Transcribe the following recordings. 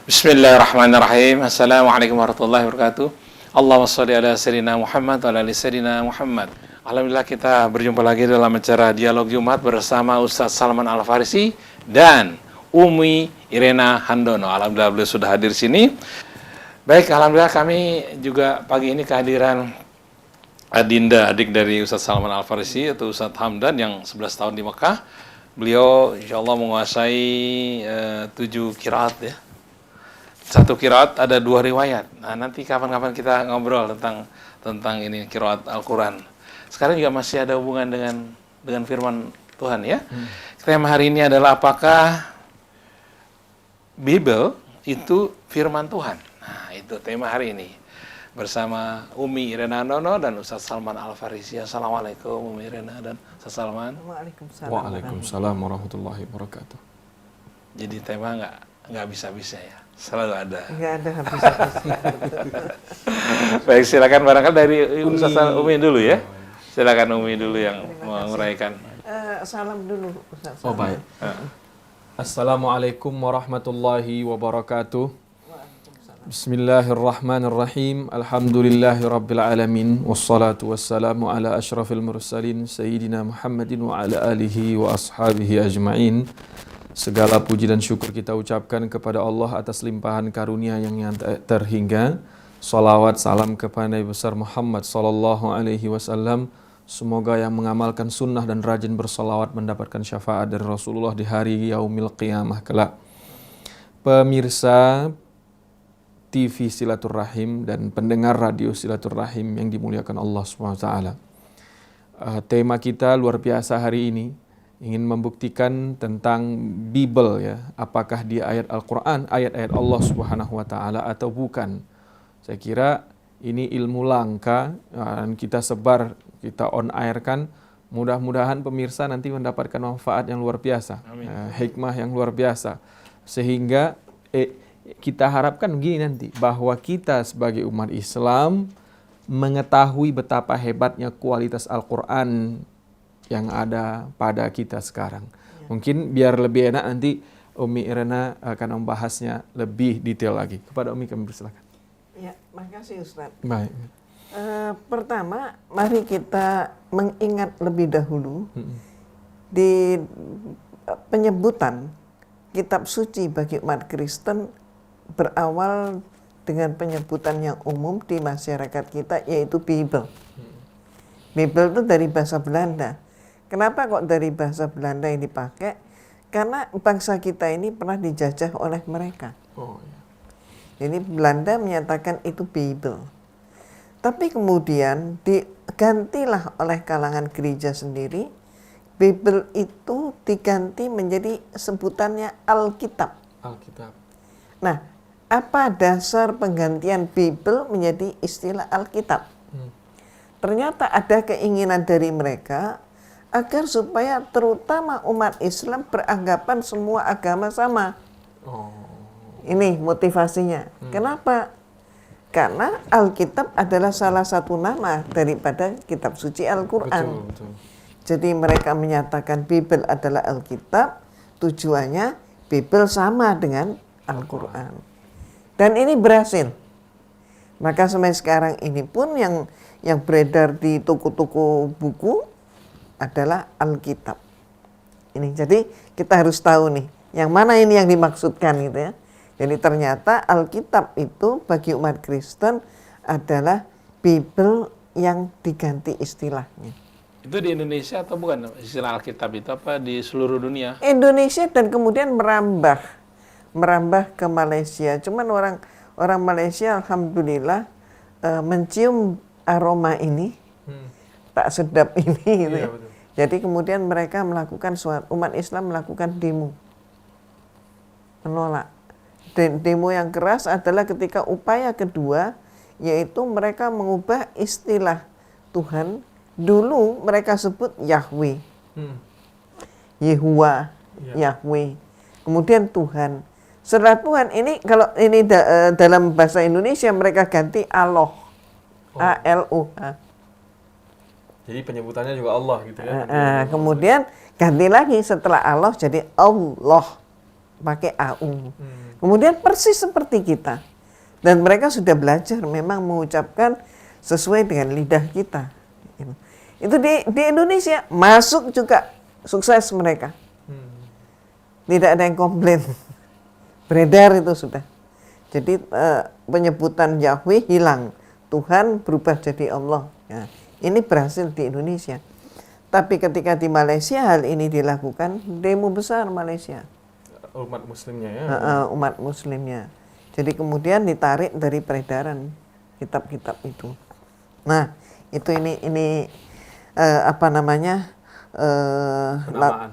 Bismillahirrahmanirrahim. Assalamualaikum warahmatullahi wabarakatuh. Allahumma sholli ala sayyidina Muhammad wa ala ali sayyidina Muhammad. Alhamdulillah kita berjumpa lagi dalam acara Dialog Jumat bersama Ustaz Salman Al-Farisi dan Umi Irena Handono. Alhamdulillah beliau sudah hadir di sini. Baik, alhamdulillah kami juga pagi ini kehadiran Adinda, adik dari Ustaz Salman Al-Farisi atau Ustaz Hamdan yang 11 tahun di Mekah. Beliau insyaallah menguasai 7 qiraat ya. Satu qiraat ada 2 riwayat. Nah, nanti kapan-kapan kita ngobrol tentang ini qiraat Al-Qur'an. Sekarang juga masih ada hubungan dengan firman Tuhan ya. Tema hari ini adalah apakah Bible itu firman Tuhan. Nah, itu tema hari ini. Bersama Umi Irena Handono dan Ustaz Salman Al-Farisi. Assalamualaikum Umi Irena dan Ustaz Salman. Waalaikumsalam warahmatullahi wabarakatuh. Jadi tema nggak bisa-bisa ya. Selalu ada. Nggak ada habis-habisnya. Baik, silakan barangkali dari Ustaz Umi dulu ya. Silakan Umi dulu yang menguraikan. Salam dulu Ustaz. Oh baik. Assalamualaikum warahmatullahi wabarakatuh. Bismillahirrahmanirrahim. Alhamdulillahirabbil alamin wassalatu wassalamu ala asyrafil mursalin sayyidina Muhammadin wa ala alihi wa ashabihi ajmain. Segala puji dan syukur kita ucapkan kepada Allah atas limpahan karunia yang terhingga. Salawat salam kepada Nabi besar Muhammad sallallahu alaihi wasallam. Semoga yang mengamalkan sunnah dan rajin bersalawat mendapatkan syafaat dari Rasulullah di hari yaumil qiyamah kelak. Pemirsa TV Silaturrahim dan pendengar radio Silaturrahim yang dimuliakan Allah SWT. Tema kita luar biasa hari ini. Ingin membuktikan tentang Bible ya, apakah dia ayat Al-Quran, ayat-ayat Allah Subhanahu wa Ta'ala atau bukan. Saya kira ini ilmu langka dan kita sebar, kita on air kan. Mudah-mudahan pemirsa nanti mendapatkan manfaat yang luar biasa, hikmah yang luar biasa. Sehingga kita harapkan begini nanti, bahwa kita sebagai umat Islam mengetahui betapa hebatnya kualitas Al-Quran yang ada pada kita sekarang. Mungkin biar lebih enak nanti Umi Irena akan membahasnya lebih detail lagi. Kepada Umi kami persilakan. Ya, makasih Ustaz. Baik. Pertama, mari kita mengingat lebih dahulu di penyebutan kitab suci bagi umat Kristen berawal dengan penyebutan yang umum di masyarakat kita, yaitu Bible. Bible itu dari bahasa Belanda. Kenapa kok dari bahasa Belanda yang dipakai? Karena bangsa kita ini pernah dijajah oleh mereka. Oh, ya. Jadi Belanda menyatakan itu Bible. Tapi kemudian digantilah oleh kalangan gereja sendiri. Bible itu diganti menjadi sebutannya Alkitab. Alkitab. Nah, apa dasar penggantian Bible menjadi istilah Alkitab? Ternyata ada keinginan dari mereka agar supaya terutama umat Islam beranggapan semua agama sama. Oh. Ini motivasinya. Kenapa? Karena Alkitab adalah salah satu nama daripada kitab suci Al-Quran. Betul. Jadi mereka menyatakan Bible adalah Alkitab, tujuannya Bible sama dengan Al-Quran. Dan ini berhasil. Maka sampai sekarang ini pun yang beredar di toko-toko buku adalah Alkitab. Ini jadi kita harus tahu nih, yang mana ini yang dimaksudkan gitu ya. Jadi ternyata Alkitab itu bagi umat Kristen adalah Bible yang diganti istilahnya. Itu di Indonesia atau bukan istilah Alkitab itu, apa di seluruh dunia? Indonesia dan kemudian merambah ke Malaysia. Cuman orang Malaysia alhamdulillah mencium aroma ini, tak sedap ini gitu ya. Betul. Jadi kemudian mereka melakukan umat Islam melakukan demo menolak. Demo yang keras adalah ketika upaya kedua, yaitu mereka mengubah istilah Tuhan. Dulu mereka sebut Yahweh, Yehuwa, Yahweh. Kemudian Tuhan. Setelah Tuhan ini, kalau ini dalam bahasa Indonesia mereka ganti Allah, A-L-O-H. Jadi penyebutannya juga Allah gitu ya. Kemudian ganti lagi setelah Allah jadi Allah. pakai AU. Kemudian persis seperti kita. Dan mereka sudah belajar memang mengucapkan sesuai dengan lidah kita. Itu di Indonesia masuk juga sukses mereka. Tidak ada yang komplain. Beredar itu sudah. Jadi penyebutan Yahweh hilang. Tuhan berubah jadi Allah. Ya, ini berhasil di Indonesia. Tapi ketika di Malaysia hal ini dilakukan, demo besar Malaysia. Umat muslimnya ya. Umat muslimnya. Jadi kemudian ditarik dari peredaran kitab-kitab itu. Nah, itu ini apa namanya?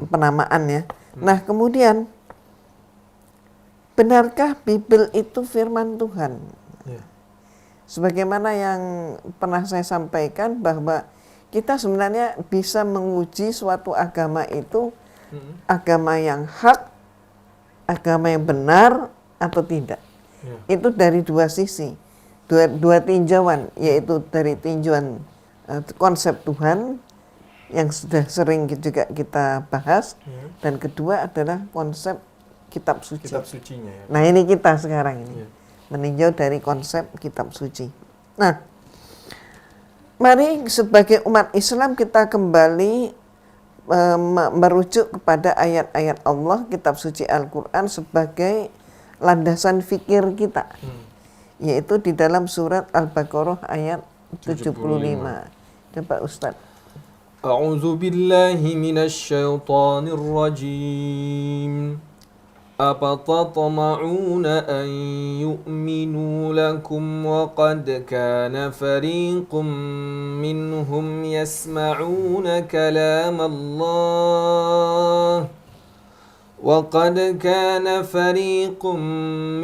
Penamaan ya. Nah, kemudian benarkah Bible itu firman Tuhan? Ya. Sebagaimana yang pernah saya sampaikan bahwa kita sebenarnya bisa menguji suatu agama itu agama yang hak, agama yang benar atau tidak. Ya. Itu dari dua sisi, dua tinjauan, yaitu dari tinjauan konsep Tuhan yang sudah sering juga kita bahas, dan kedua adalah konsep kitab suci. Kitab sucinya ya. Nah, ini kita sekarang ini meninjau dari konsep kitab suci. Nah, mari sebagai umat Islam kita kembali merujuk kepada ayat-ayat Allah, kitab suci Al-Quran sebagai landasan fikir kita, yaitu di dalam surat Al-Baqarah ayat 75. Coba Ustadz. A'udzu billahi minasy syaithanir rajim. Afatatma'una an yu'minu lakum wa qad kana fariqum minhum yasma'una kalam Allah وقد كان فريق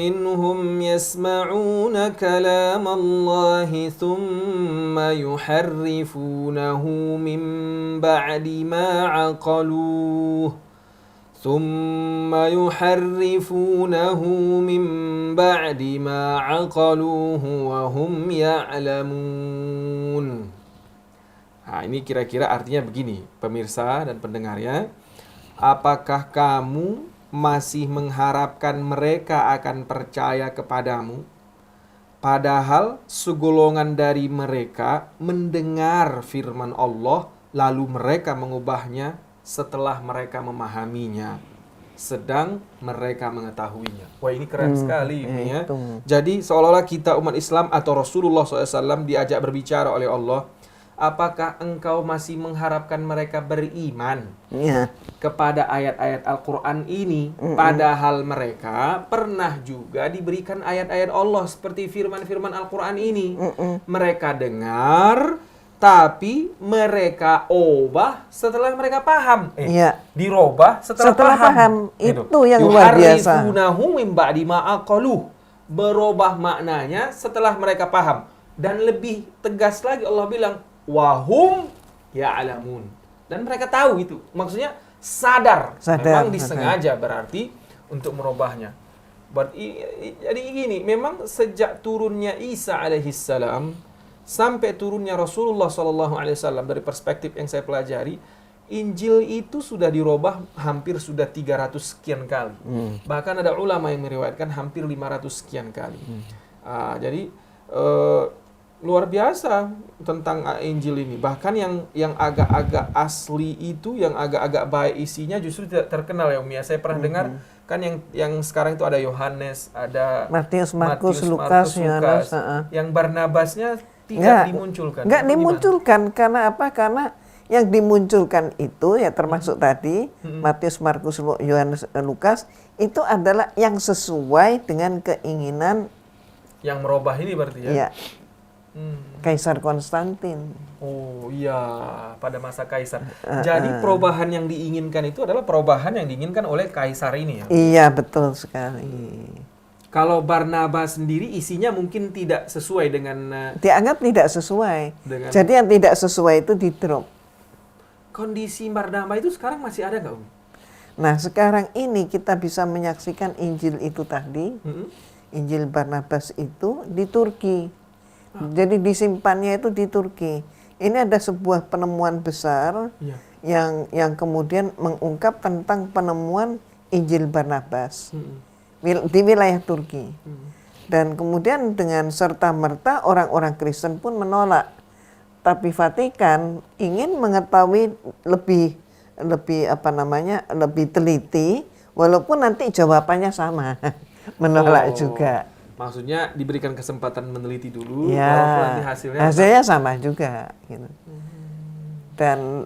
منهم يسمعون كلام الله ثم يحرفونه من بعد ما عقلوه وهم يعلمون. Nah, ini kira-kira artinya begini, pemirsa dan pendengarnya. Apakah kamu masih mengharapkan mereka akan percaya kepadamu? Padahal segolongan dari mereka mendengar firman Allah, lalu mereka mengubahnya setelah mereka memahaminya, sedang mereka mengetahuinya. Wah, ini keren sekali ini ya. Jadi seolah-olah kita umat Islam atau Rasulullah SAW diajak berbicara oleh Allah. Apakah engkau masih mengharapkan mereka beriman kepada ayat-ayat Al-Quran ini? Padahal mereka pernah juga diberikan ayat-ayat Allah seperti firman-firman Al-Quran ini. Mereka dengar, tapi mereka ubah setelah mereka paham. Dirubah setelah paham. Itu yang luar biasa. Yuharrifunahu min ba'di ma aqaluh. Berubah maknanya setelah mereka paham. Dan lebih tegas lagi Allah bilang, wahum ya'lamun. Dan mereka tahu itu. Maksudnya sadar. Memang disengaja berarti untuk merubahnya. Jadi gini, memang sejak turunnya Isa alaihissalam sampai turunnya Rasulullah SAW, dari perspektif yang saya pelajari, Injil itu sudah dirubah hampir sudah 300 sekian kali. Bahkan ada ulama yang meriwayatkan hampir 500 sekian kali. Jadi luar biasa tentang Injil ini. Bahkan yang agak-agak asli itu, yang agak-agak baik isinya justru tidak terkenal ya Umi. Saya pernah dengar kan yang sekarang itu ada Yohanes, ada Matius, Markus, Lukas. Yang Barnabasnya tidak dimunculkan. Enggak dimunculkan. Karena apa? Karena yang dimunculkan itu ya termasuk tadi Matius, Markus, Yohanes, Lukas itu adalah yang sesuai dengan keinginan yang merubah ini berarti ya. Iya. Kaisar Konstantin. Oh iya, pada masa kaisar. Jadi perubahan yang diinginkan itu adalah perubahan yang diinginkan oleh kaisar ini ya? Iya, betul sekali. Kalau Barnabas sendiri isinya mungkin tidak sesuai dengan... dianggap tidak sesuai. Jadi yang tidak sesuai itu di-drop. Kondisi Barnabas itu sekarang masih ada nggak, Om? Nah, sekarang ini kita bisa menyaksikan Injil itu tadi. Injil Barnabas itu di Turki. Jadi disimpannya itu di Turki. Ini ada sebuah penemuan besar yang kemudian mengungkap tentang penemuan Injil Barnabas di wilayah Turki. Dan kemudian dengan serta-merta orang-orang Kristen pun menolak. Tapi Vatikan ingin mengetahui lebih teliti, walaupun nanti jawabannya sama, menolak juga. Maksudnya diberikan kesempatan meneliti dulu, Ya, walaupun nanti hasilnya sama juga. Gitu. Dan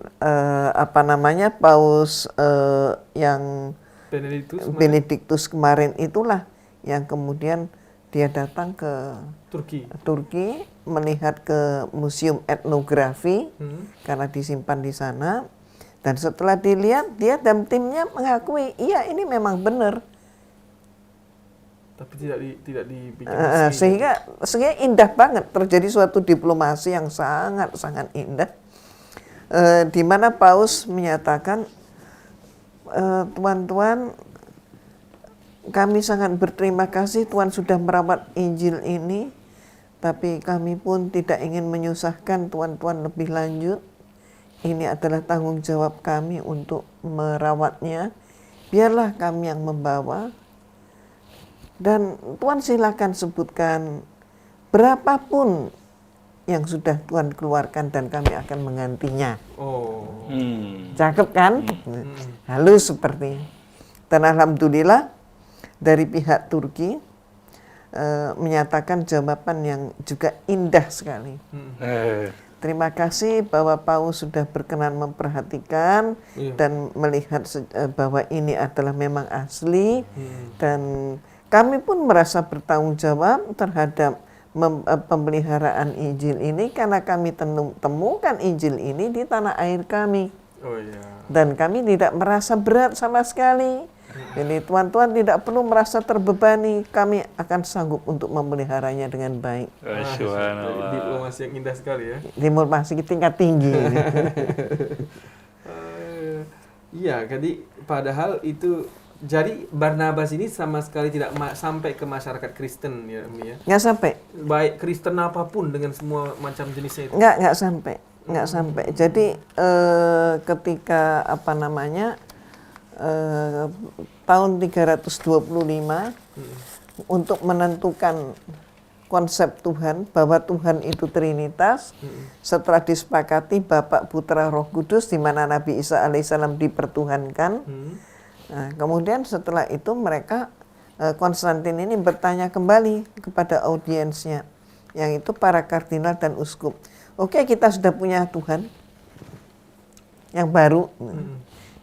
Paus yang Benediktus kemarin itulah yang kemudian dia datang ke Turki melihat ke museum etnografi karena disimpan di sana, dan setelah dilihat dia dan timnya mengakui iya ini memang benar, tapi tidak dibikin sehingga indah banget, terjadi suatu diplomasi yang sangat indah, di mana Paus menyatakan, Tuan-tuan, kami sangat berterima kasih Tuhan sudah merawat Injil ini, tapi kami pun tidak ingin menyusahkan Tuan-tuan lebih lanjut. Ini adalah tanggung jawab kami untuk merawatnya. Biarlah kami yang membawa. Dan Tuhan silakan sebutkan berapapun yang sudah Tuhan keluarkan dan kami akan menggantinya. Cakep kan? Halus seperti. Dan alhamdulillah dari pihak Turki menyatakan jawaban yang juga indah sekali. Terima kasih bahwa Paus sudah berkenan memperhatikan dan melihat bahwa ini adalah memang asli, dan kami pun merasa bertanggung jawab terhadap pemeliharaan Injil ini karena kami temukan Injil ini di tanah air kami. Dan kami tidak merasa berat sama sekali. Jadi tuan-tuan tidak perlu merasa terbebani, kami akan sanggup untuk memeliharanya dengan baik. Diplomasi yang indah sekali ya. Diplomasi tingkat tinggi. Iya, jadi padahal itu, jadi Barnabas ini sama sekali tidak sampai ke masyarakat Kristen ya, Umi ya? Nggak sampai. Baik Kristen apapun dengan semua macam jenisnya itu? Nggak sampai. Jadi ketika tahun 325 untuk menentukan konsep Tuhan, bahwa Tuhan itu Trinitas, setelah disepakati Bapa, Putra, Roh Kudus, di mana Nabi Isa alaihissalam dipertuhankan. Nah, kemudian setelah itu mereka, Konstantin ini bertanya kembali kepada audiensnya, yang itu para kardinal dan uskup. Oke, kita sudah punya Tuhan yang baru.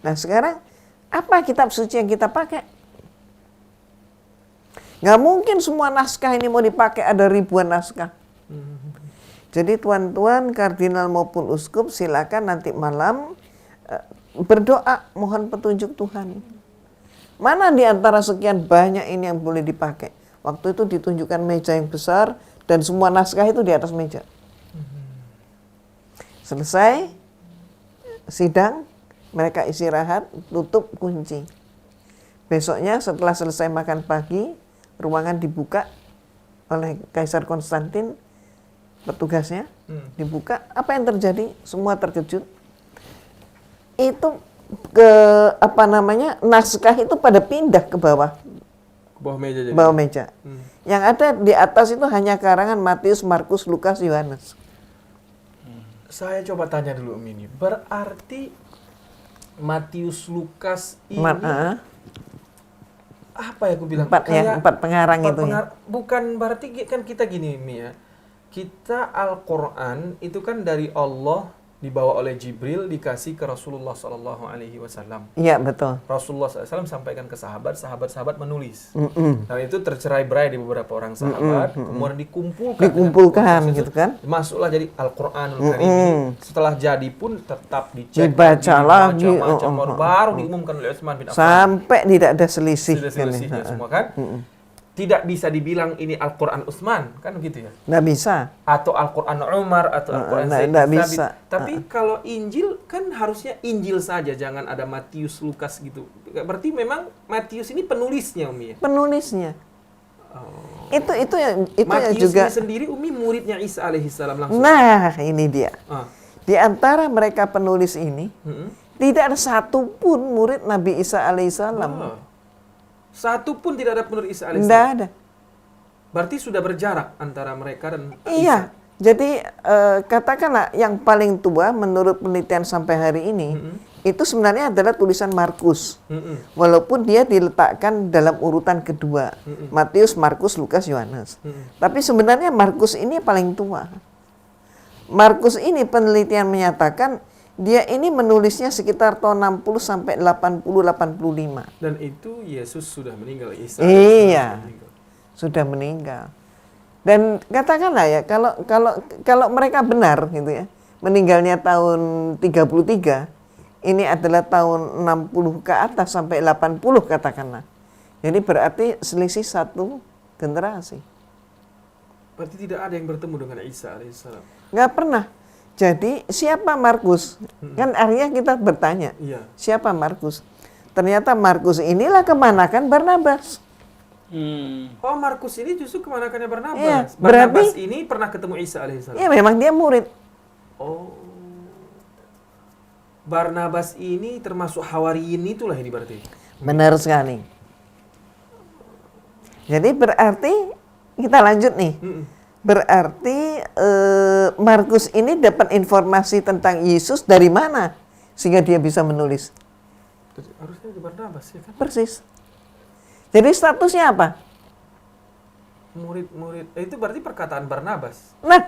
Nah sekarang apa kitab suci yang kita pakai? Nggak mungkin semua naskah ini mau dipakai, ada ribuan naskah. Jadi tuan-tuan kardinal maupun uskup silakan nanti malam berdoa mohon petunjuk Tuhan. Mana di antara sekian banyak ini yang boleh dipakai? Waktu itu ditunjukkan meja yang besar dan semua naskah itu di atas meja. Selesai sidang, mereka istirahat, tutup kunci. Besoknya setelah selesai makan pagi, ruangan dibuka oleh Kaisar Konstantin, petugasnya dibuka. Apa yang terjadi? Semua terkejut. Itu naskah itu pada pindah ke bawah. Ke bawah meja jadi. Bawah meja. Yang ada di atas itu hanya karangan Matius, Markus, Lukas, Yohanes. Saya coba tanya dulu Umi ini. Berarti Matius, Lukas ini apa ya aku bilang? Empat pengarang itu. Bukan berarti kan kita gini Umi ya. Kita Al-Quran itu kan dari Allah, dibawa oleh Jibril, dikasih ke Rasulullah SAW. Iya betul. Rasulullah SAW sampaikan ke sahabat menulis. Dan itu tercerai-berai di beberapa orang sahabat, kemudian dikumpulkan gitu kan. Masuklah jadi Al-Quranul Karim. Setelah jadi pun tetap dicek, dibaca lagi, baru diumumkan oleh Utsman bin Affan. Sampai tidak ada selisih. Selisihnya semua kan. Tidak bisa dibilang ini Al-Quran Utsman, kan gitu ya? Nggak bisa. Atau Al-Quran Umar, atau Al-Quran Sayyid nggak bisa. Tapi kalau Injil, kan harusnya Injil saja, jangan ada Matius, Lukas gitu. Berarti memang Matius ini penulisnya, Umi ya? Penulisnya. Itu Matius juga. ini sendiri, Umi muridnya Isa alaihissalam langsung. Nah, ini dia. Di antara mereka penulis ini, tidak ada satupun murid Nabi Isa alaihissalam. Satu pun tidak ada penulis Isa Tidak alaihissalam. ada. Berarti sudah berjarak antara mereka dan Iya. Isa. Jadi katakanlah yang paling tua menurut penelitian sampai hari ini itu sebenarnya adalah tulisan Markus. Walaupun dia diletakkan dalam urutan kedua. Matius, Markus, Lukas, Yohanes. Tapi sebenarnya Markus ini paling tua. Markus ini penelitian menyatakan dia ini menulisnya sekitar tahun 60 sampai 80 85. Dan itu Yesus sudah meninggal, Isa Iya. sudah meninggal. Sudah meninggal. Dan katakanlah ya kalau mereka benar gitu ya, meninggalnya tahun 33, ini adalah tahun 60 ke atas sampai 80 katakanlah. Jadi berarti selisih satu generasi. Berarti tidak ada yang bertemu dengan Isa alaihissalam. Nggak pernah. Jadi siapa Markus? Kan akhirnya kita bertanya, Iya. siapa Markus? Ternyata Markus inilah kemanakan Barnabas. Oh, Markus ini justru kemanakannya Barnabas. Iya, Barnabas berarti- ini pernah ketemu Isa alaihissalam. Ya memang dia murid. Oh. Barnabas ini termasuk Hawariyin itulah ini berarti. Benar sekali. Jadi berarti kita lanjut nih. Berarti Markus ini dapat informasi tentang Yesus dari mana sehingga dia bisa menulis? Harusnya di Barnabas ya kan? Persis. Jadi statusnya apa? Murid-murid. Itu berarti perkataan Barnabas. Nah,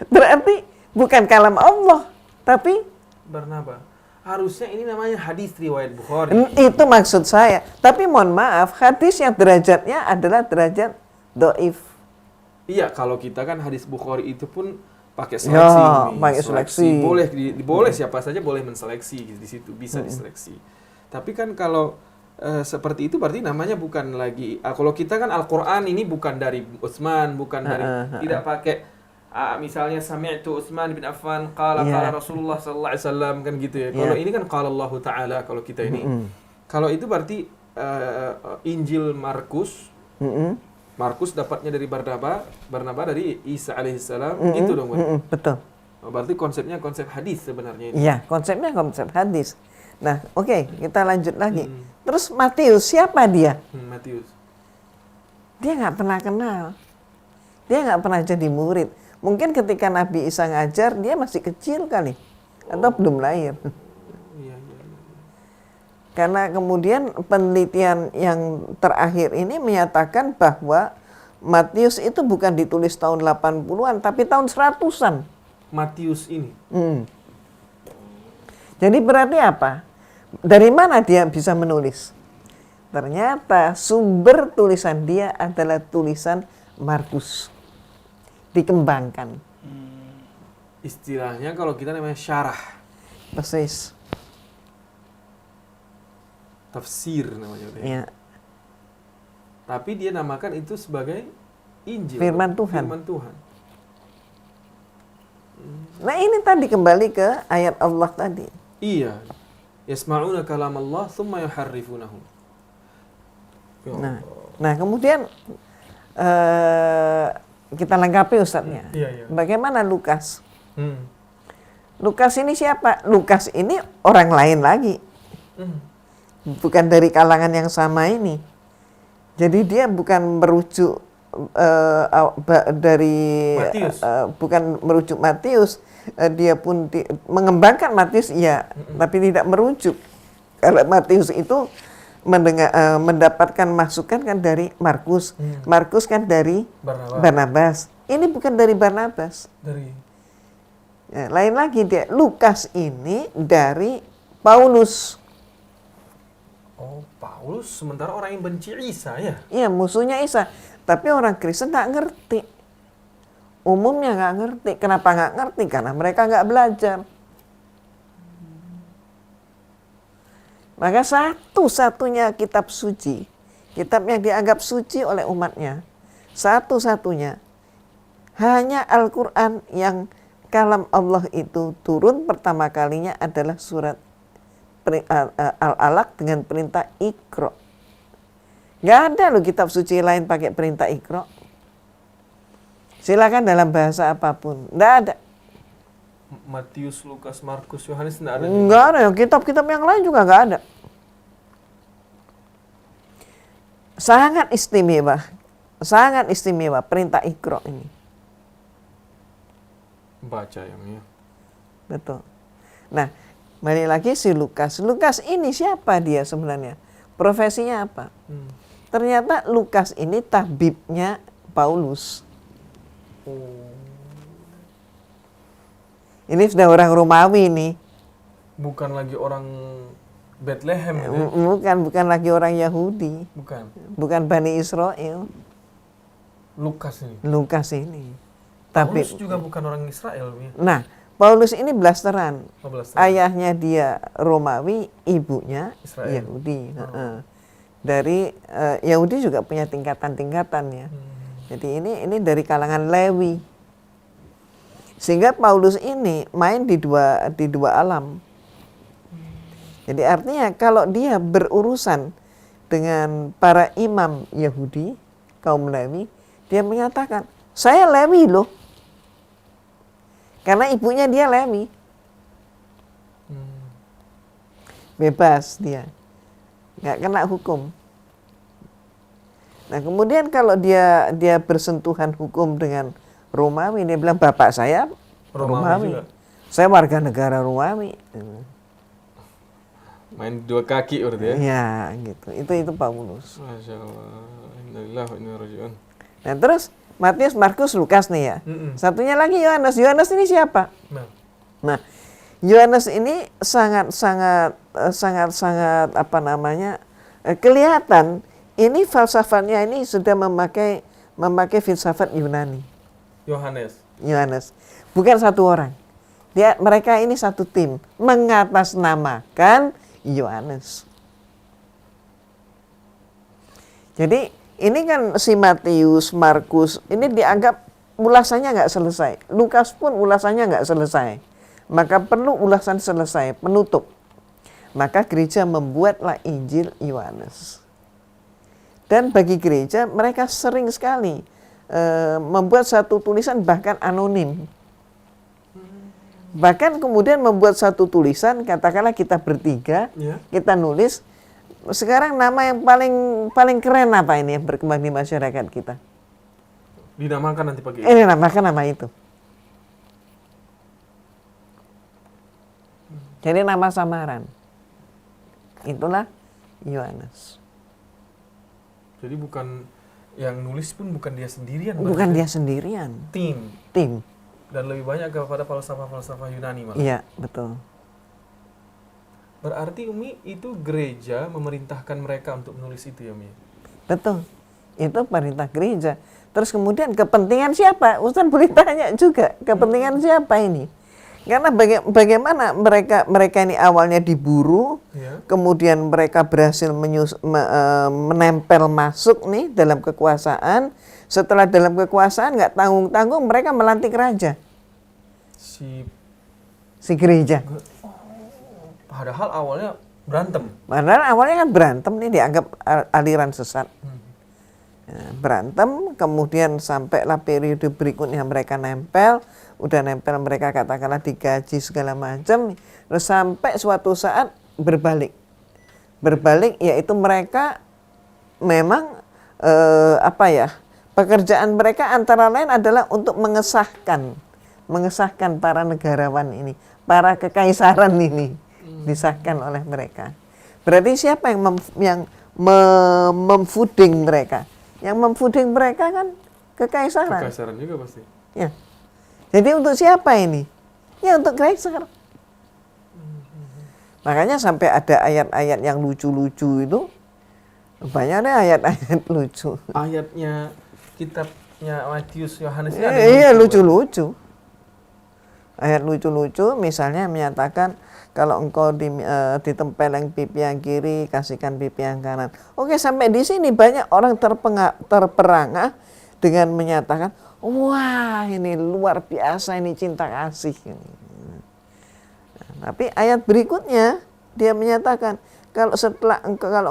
berarti bukan kalam Allah, tapi Barnabas. Harusnya ini namanya hadis riwayat Bukhari. itu maksud saya. Tapi mohon maaf, hadis yang derajatnya adalah derajat doif. Iya, kalau kita kan hadis Bukhari itu pun pakai seleksi. Ya, nih. pakai seleksi. Boleh boleh siapa saja boleh menseleksi di situ, bisa diseleksi. Tapi kan kalau seperti itu berarti namanya bukan lagi kalau kita kan Al-Qur'an ini bukan dari Utsman, bukan dari tidak pakai misalnya sami'tu Utsman bin Affan qala Rasulullah sallallahu alaihi wasallam kan gitu ya. Kalau ini kan qala Allah taala kalau kita ini. Kalau itu berarti Injil Markus Markus dapatnya dari Barnabas dari Isa alaihissalam, gitu dong. Betul. Berarti konsepnya konsep hadis sebenarnya ini. Iya, konsepnya konsep hadis. Nah, oke, kita lanjut lagi. Terus Matius, siapa dia? Matius. Dia nggak pernah kenal. Dia nggak pernah jadi murid. Mungkin ketika Nabi Isa ngajar, dia masih kecil kali. Atau belum lahir. Iya. Karena kemudian penelitian yang terakhir ini menyatakan bahwa Matius itu bukan ditulis tahun 80-an, tapi tahun 100-an. Matius ini. Jadi berarti apa? Dari mana dia bisa menulis? Ternyata sumber tulisan dia adalah tulisan Markus. Dikembangkan. Istilahnya kalau kita namanya syarah. Persis. Tafsir namanya. Ya. Tapi dia namakan itu sebagai Injil. Firman Tuhan. Firman Tuhan. Nah ini tadi kembali ke ayat Allah tadi. Iya. Yasma'una kalam Allah thumma yuharrifunahu. Nah kemudian kita lengkapi Ustadznya. Iya. Bagaimana Lukas? Lukas ini siapa? Lukas ini orang lain lagi. Bukan dari kalangan yang sama ini. Jadi dia bukan merujuk dari Matius. bukan merujuk Matius. Dia pun mengembangkan Matius, iya, tapi tidak merujuk. Kalau Matius itu mendapatkan masukan kan dari Markus. Markus kan dari Barnabas. Ini bukan dari Barnabas. Ya, lain lagi dia. Lukas ini dari Paulus. Oh, Paulus sementara orang yang benci Isa ya? Iya, musuhnya Isa. Tapi orang Kristen nggak ngerti. Umumnya nggak ngerti. Kenapa nggak ngerti? Karena mereka nggak belajar. Maka satu-satunya kitab suci, kitab yang dianggap suci oleh umatnya, satu-satunya hanya Al-Quran yang kalam Allah itu turun pertama kalinya adalah surat Al-Alaq dengan perintah Iqra. Nggak ada loh kitab suci lain pakai perintah Iqra. Silakan dalam bahasa apapun. Nggak ada. Matius, Lukas, Markus, Yohanes tidak ada. Nggak ada. Kitab-kitab yang lain juga nggak ada. sangat istimewa perintah Iqra ini. Baca ya, Mi. Betul. Nah, balik lagi si Lukas. Lukas ini siapa dia sebenarnya? Profesinya apa? Ternyata Lukas ini tabibnya Paulus. Ini sudah orang Romawi nih. Bukan lagi orang Bethlehem ya? Bukan lagi orang Yahudi. Bukan Bani Israel. Lukas ini. Tapi Paulus juga bukan orang Israel. Ya? Nah, Paulus ini blasteran. Ayahnya dia Romawi, ibunya Israel. Yahudi. Dari Yahudi juga punya tingkatan-tingkatan ya. Jadi ini dari kalangan Lewi. Sehingga Paulus ini main di dua alam. Jadi artinya kalau dia berurusan dengan para imam Yahudi, kaum Lewi, dia menyatakan, saya Lewi loh. Karena ibunya dia Lewi. Bebas dia. Nggak kena hukum. Nah kemudian kalau dia bersentuhan hukum dengan Romawi, dia bilang bapak saya Romawi. Saya warga negara Romawi. Main dua kaki berarti ya? Iya gitu. Itu Paulus. Masya Allah. Innalillahi wa inna ilaihi raji'un. Nah terus Matius, Markus, Lukas nih ya. Satunya lagi Yohanes. Yohanes ini siapa? Nah, Yohanes ini sangat apa namanya? Kelihatan ini falsafatnya ini sudah memakai filsafat Yunani. Yohanes. Bukan satu orang. Mereka ini satu tim mengatasnamakan Yohanes. Jadi ini kan si Matius, Markus, ini dianggap ulasannya nggak selesai. Lukas pun ulasannya nggak selesai. Maka perlu ulasan selesai, penutup. Maka gereja membuatlah Injil Yohanes. Dan bagi gereja, mereka sering sekali membuat satu tulisan bahkan anonim. Bahkan kemudian membuat satu tulisan, katakanlah kita bertiga, kita nulis, sekarang nama yang paling keren apa ini yang berkembang di masyarakat kita? Dinamakan nanti pagi. Ini namakan nama itu. Jadi nama samaran. Itulah Yohanes. Jadi bukan yang nulis pun bukan dia sendirian. Bukan dia sendirian. Tim. Dan lebih banyak kepada falsafah Yunani malah. Iya, betul. Berarti Umi itu gereja memerintahkan mereka untuk menulis itu ya Umi? Betul. Itu perintah gereja. Terus kemudian kepentingan siapa? Ustaz boleh tanya juga. Kepentingan siapa ini? Karena bagaimana mereka ini awalnya diburu, kemudian mereka berhasil menempel masuk nih dalam kekuasaan. Setelah dalam kekuasaan nggak tanggung-tanggung mereka melantik raja. Si gereja. Padahal awalnya berantem. Padahal awalnya kan berantem nih, dianggap aliran sesat. Berantem, kemudian sampailah periode berikutnya mereka nempel, udah nempel mereka katakanlah digaji segala macam, terus sampai suatu saat berbalik. Berbalik yaitu mereka memang pekerjaan mereka antara lain adalah untuk mengesahkan para negarawan ini, para kekaisaran ini. Disahkan oleh mereka. Berarti siapa yang memfuding mereka? Yang memfuding mereka kan kekaisaran. Kekaisaran juga pasti. Ya. Jadi untuk siapa ini? Ya untuk kaisar. Makanya sampai ada ayat-ayat yang lucu-lucu itu. Banyaknya ayat-ayat lucu. Ayatnya kitabnya Matius, Yohanes ini iya lucu-lucu. Ayat lucu-lucu misalnya menyatakan kalau engkau ditempeleng pipi yang kiri, kasihkan pipi yang kanan. Oke, sampai di sini banyak orang terperangah dengan menyatakan, wah ini luar biasa, ini cinta kasih. Nah, tapi ayat berikutnya dia menyatakan, kalau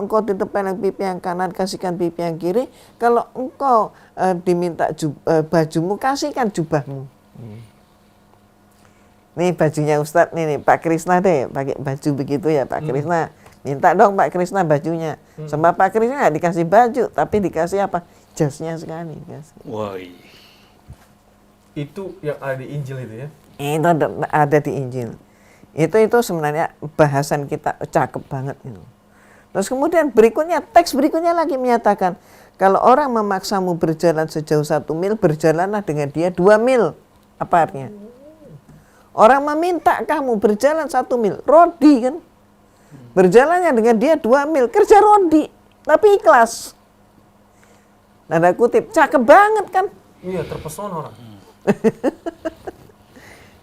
engkau ditempeleng pipi yang kanan, kasihkan pipi yang kiri. Kalau engkau diminta bajumu, kasihkan jubahmu. Nih bajunya Ustadz nih Pak Krisna deh, pakai baju begitu ya Pak Krisna. Minta dong Pak Krisna bajunya. Sama Pak Krisna nggak dikasih baju, tapi dikasih apa? Jasnya sekali. Woi. Itu yang ada di Injil itu ya? Itu ada di Injil. Itu sebenarnya bahasan kita cakep banget itu. Terus kemudian teks berikutnya lagi menyatakan, kalau orang memaksamu berjalan sejauh 1 mil, berjalanlah dengan dia 2 mil. Apa artinya? Orang meminta kamu berjalan 1 mil, rodi kan? Berjalannya dengan dia 2 mil, kerja rodi, tapi ikhlas. Nada kutip, cakep banget kan? Iya, terpesona orang.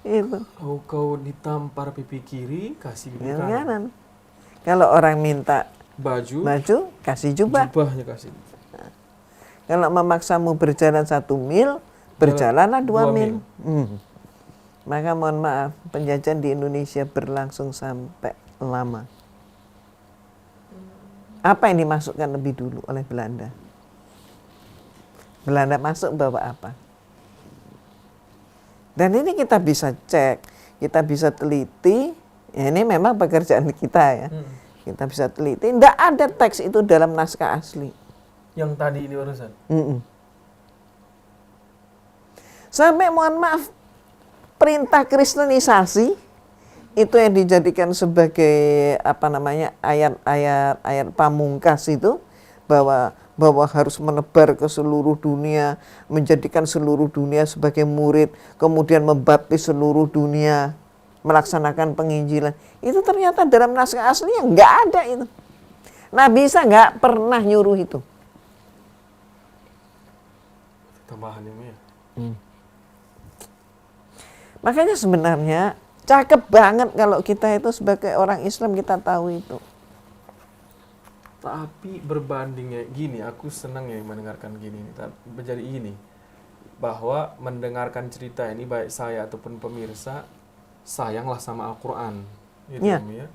Itu. Kau ditampar pipi kiri, kasih pipi Yang kanan. kanan. Kalau orang minta Baju, kasih jubah. jubahnya kasih. Kalau memaksamu berjalan 1 mil, berjalanlah 2 mil. Maka mohon maaf, penjajahan di Indonesia berlangsung sampai lama. Apa yang dimasukkan lebih dulu oleh Belanda? Belanda masuk bawa apa? Dan ini kita bisa cek, kita bisa teliti. Ya, ini memang pekerjaan kita ya. Kita bisa teliti. Tidak ada teks itu dalam naskah asli. Yang tadi ini barusan. Sampai mohon maaf, perintah kristenisasi itu yang dijadikan sebagai ayat pamungkas itu, bahwa harus menebar ke seluruh dunia, menjadikan seluruh dunia sebagai murid, kemudian membaptis seluruh dunia, melaksanakan penginjilan. Itu ternyata dalam naskah aslinya nggak ada itu. Nabi Isa nggak pernah nyuruh itu. Tambahan ini ya. Makanya sebenarnya cakep banget kalau kita itu sebagai orang Islam kita tahu itu. Tapi berbandingnya gini, aku senang ya mendengarkan gini. Menjadi ini, bahwa mendengarkan cerita ini baik saya ataupun pemirsa, sayanglah sama Al-Quran. Gitu Ya. ya.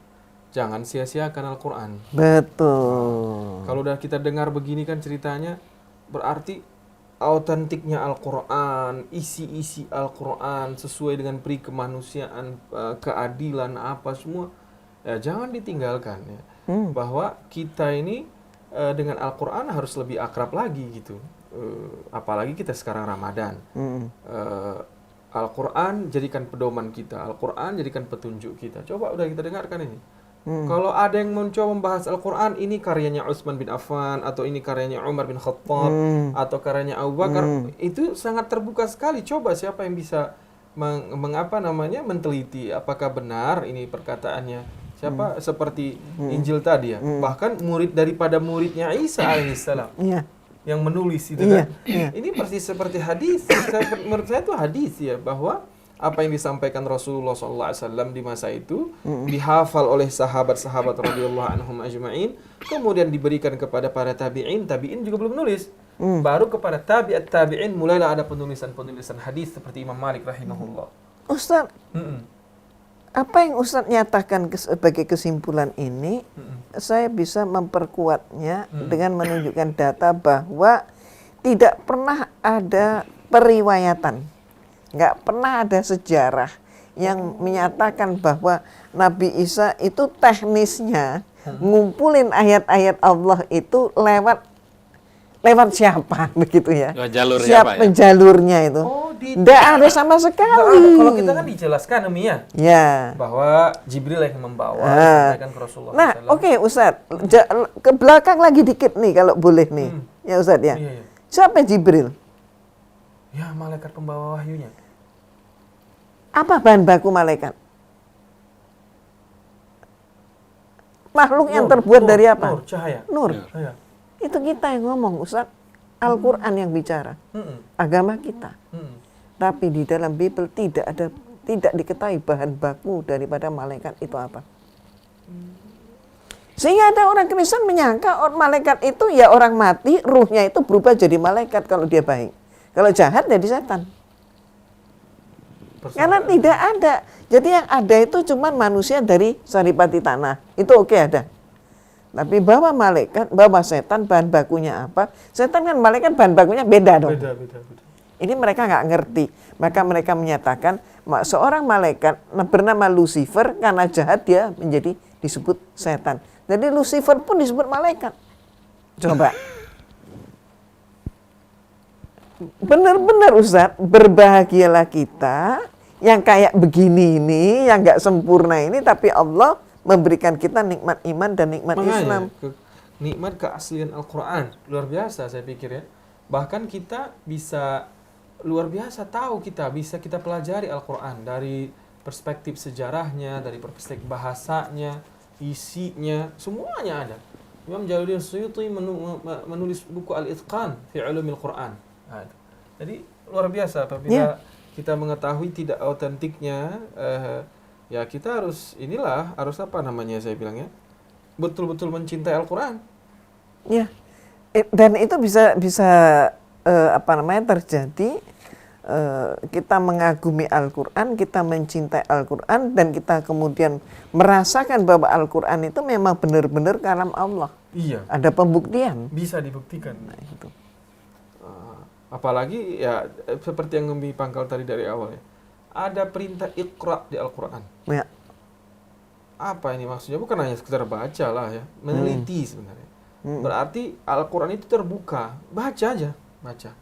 Jangan sia-siakan Al-Quran. Betul. Kalau udah kita dengar begini kan ceritanya, berarti autentiknya Al-Quran, isi-isi Al-Quran sesuai dengan peri kemanusiaan, keadilan apa semua, ya jangan ditinggalkan ya. Bahwa kita ini dengan Al-Quran harus lebih akrab lagi gitu. Apalagi kita sekarang Ramadan. Al-Quran jadikan pedoman kita, Al-Quran jadikan petunjuk kita. Coba udah kita dengarkan ini. Kalau ada yang mencoba membahas Al-Quran, ini karyanya Utsman bin Affan, atau ini karyanya Umar bin Khattab, atau karyanya Abu Bakar, itu sangat terbuka sekali. Coba siapa yang bisa menteliti apakah benar ini perkataannya. Siapa seperti Injil tadi ya. Bahkan murid daripada muridnya Isa alaihissalam. Iya. Yang menulis itu Iya, kan. iya. Ini persis seperti hadis. Menurut saya itu hadis ya, bahwa apa yang disampaikan Rasulullah SAW di masa itu dihafal oleh sahabat-sahabat radhiyallahu anhum ajma'in, kemudian diberikan kepada para tabi'in juga belum nulis. Baru kepada tabi'in mulailah ada penulisan hadis seperti Imam Malik rahimahullah. Ustaz, apa yang Ustaz nyatakan sebagai kesimpulan ini, saya bisa memperkuatnya dengan menunjukkan data bahwa tidak pernah ada periwayatan, nggak pernah ada sejarah yang menyatakan bahwa Nabi Isa itu teknisnya ngumpulin ayat-ayat Allah itu lewat siapa begitu ya? Jalur Siapa ya? Jalurnya itu? Tidak ada sama sekali. Kalau kita kan dijelaskan Umi ya. bahwa Jibril yang membawa sampaikan ke Rasulullah. Nah, oke, Ustaz, ke belakang lagi dikit nih kalau boleh nih, ya Ustaz ya. Iya. Siapa Jibril? Ya, malaikat pembawa wahyunya. Apa bahan baku malaikat? Makhluk yang terbuat dari apa? Nur, cahaya. Nur. Cahaya. Itu kita yang ngomong, Ustaz. Al-Quran yang bicara. Agama kita. Tapi di dalam Bible tidak diketahui bahan baku daripada malaikat itu apa. Sehingga ada orang Kristen menyangka malaikat itu ya orang mati, ruhnya itu berubah jadi malaikat kalau dia baik. Kalau jahat jadi setan. Karena tidak ada. Jadi yang ada itu cuma manusia dari saripati tanah. Itu oke ada. Tapi bawa malaikat, bawa setan, bahan bakunya apa? Setan kan malaikat bahan bakunya beda dong. Beda. Ini mereka nggak ngerti. Maka mereka menyatakan seorang malaikat bernama Lucifer, karena jahat dia menjadi disebut setan. Jadi Lucifer pun disebut malaikat. Coba. Benar-benar Ustaz, berbahagialah kita yang kayak begini ini, yang nggak sempurna ini, tapi Allah memberikan kita nikmat iman dan nikmat Islam. Nikmat keaslian Al-Quran luar biasa saya pikir ya. Bahkan kita bisa luar biasa tahu, bisa kita pelajari Al-Quran dari perspektif sejarahnya, dari perspektif bahasanya, isinya, semuanya ada. Imam Jalaluddin Suyuti menulis buku Al-Itqan fi Ulumil Quran. Jadi luar biasa apabila kita mengetahui tidak autentiknya, ya kita harus apa namanya saya bilang ya, betul-betul mencintai Al-Quran. Ya, dan itu bisa terjadi. Kita mengagumi Al-Quran, kita mencintai Al-Quran, dan kita kemudian merasakan bahwa Al-Quran itu memang benar-benar kalam Allah. Iya. Ada pembuktian. Bisa dibuktikan. Nah, itu. Apalagi ya seperti yang Umi pangkal tadi dari awal ya. Ada perintah Iqra di Al-Quran. Ya. Apa ini maksudnya? Bukan hanya sekedar baca lah ya, meneliti sebenarnya. Berarti Al-Quran itu terbuka, baca aja, baca.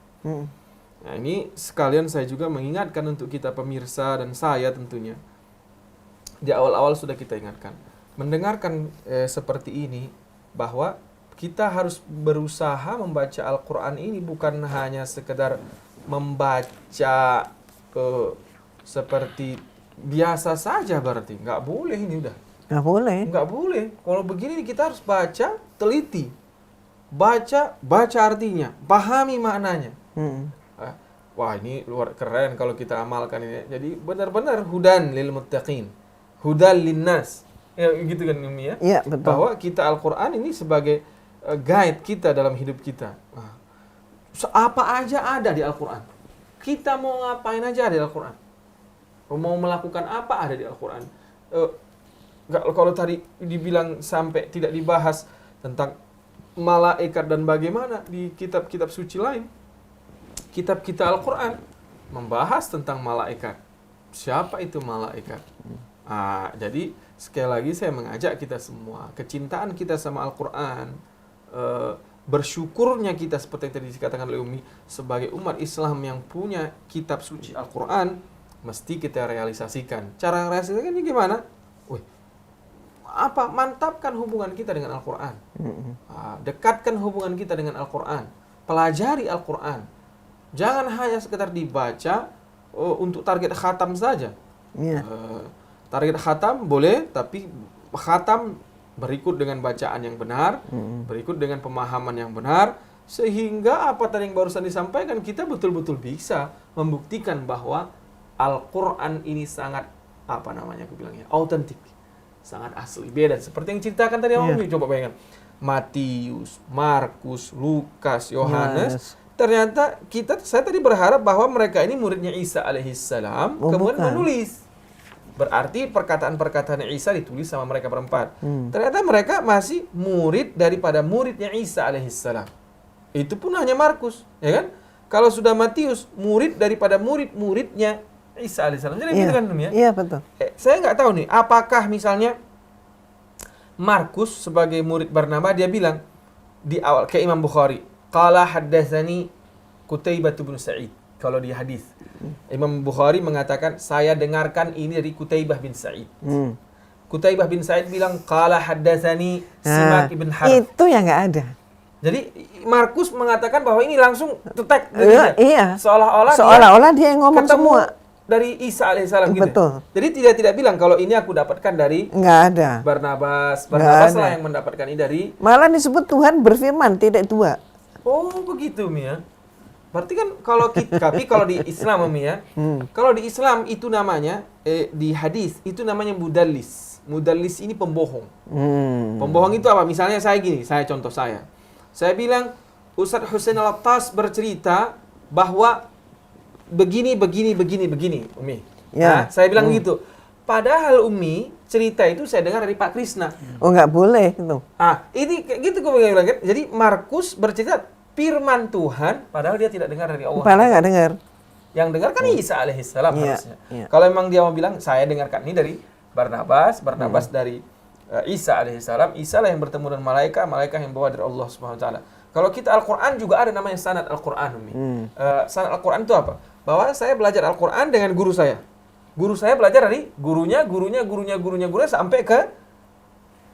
Nah ini sekalian saya juga mengingatkan untuk kita pemirsa dan saya tentunya. Di awal-awal sudah kita ingatkan. Mendengarkan seperti ini, bahwa kita harus berusaha membaca Al-Quran ini bukan hanya sekedar membaca seperti biasa saja berarti. Nggak boleh ini udah. Nggak boleh. Nggak boleh. Kalau begini kita harus baca, teliti. Baca artinya, pahami maknanya. Wah ini luar keren kalau kita amalkan ini. Jadi benar-benar hudan lil muttaqin, hudan linnas. Ya gitu kan Umi ya? Iya, betul. Bahwa kita Al-Quran ini sebagai guide kita dalam hidup kita. Apa aja ada di Al-Quran. Kita mau ngapain aja ada di Al-Quran. Mau melakukan apa ada di Al-Quran. Kalau tadi dibilang sampai tidak dibahas tentang malaikat dan bagaimana di kitab-kitab suci lain. Kitab kita Al-Quran membahas tentang malaikat. Siapa itu malaikat? Jadi sekali lagi saya mengajak kita semua, kecintaan kita sama Al-Quran, bersyukurnya kita seperti yang tadi dikatakan oleh Umi, sebagai umat Islam yang punya kitab suci Al-Quran, mesti kita realisasikan. Cara realisasikannya gimana? Mantapkan hubungan kita dengan Al-Quran. Dekatkan hubungan kita dengan Al-Quran. Pelajari Al-Quran. Jangan hanya sekedar dibaca untuk target khatam saja. Target khatam boleh, tapi khatam berikut dengan bacaan yang benar, berikut dengan pemahaman yang benar, sehingga apa tadi yang barusan disampaikan, kita betul-betul bisa membuktikan bahwa Al-Quran ini sangat, autentik, sangat asli, beda. Seperti yang ceritakan tadi Umi, coba bayangkan. Matius, Markus, Lukas, Yohanes. Ternyata saya tadi berharap bahwa mereka ini muridnya Isa alaihissalam, kemudian menulis. Berarti perkataan-perkataan Isa ditulis sama mereka berempat. Ternyata mereka masih murid daripada muridnya Isa alaihissalam. Itu pun hanya Markus, ya kan? Kalau sudah Matius, murid daripada murid-muridnya Isa alaihissalam. Jadi gitu kan ya? Iya, betul. Saya nggak tahu nih, apakah misalnya Markus sebagai murid Barnabas dia bilang di awal kayak Imam Bukhari, qala haddatsani Qutaibah bin Sa'id. Kalau di hadis Imam Bukhari mengatakan saya dengarkan ini dari Qutaibah bin Sa'id. Qutaibah bin Sa'id bilang qala haddatsani Simak ibn Harb. Itu yang nggak ada. Jadi Markus mengatakan bahwa ini langsung tetek. Iya. Seolah-olah dia yang ngomong semua dari Isa alaihissalam gitu. Betul. Jadi tidak bilang kalau ini aku dapatkan dari nggak ada. Barnabas lah yang mendapatkan ini dari. Malah disebut Tuhan berfirman tidak dua. Oh begitu Mi ya. Berarti kan tapi kalau di Islam Mi ya, kalau di Islam itu namanya di hadis itu namanya mudallis. Mudallis ini pembohong. Pembohong itu apa? Misalnya contoh saya. Saya bilang Ustadz Husain Al-Attas bercerita bahwa begini, Umi. Ya. Saya bilang gitu. Padahal Umi cerita itu saya dengar dari Pak Krisna. Oh nggak boleh itu. Ini kayak gitu gue bilang kan. Jadi Markus bercerita firman Tuhan, padahal dia tidak dengar dari Allah. Padahal nggak dengar. Yang dengar kan Isa alaihissalam harusnya. Kalau memang dia mau bilang saya dengarkan ini dari Barnabas dari Isa alaihissalam, Isa lah yang bertemu dengan malaikat, malaikat yang bawa dari Allah Subhanahu wa taala. Kalau kita Al-Qur'an juga ada namanya sanad Al-Qur'an, Umi. Sanad Al-Qur'an itu apa? Bahwa saya belajar Al-Qur'an dengan guru saya. Guru saya belajar dari gurunya sampai ke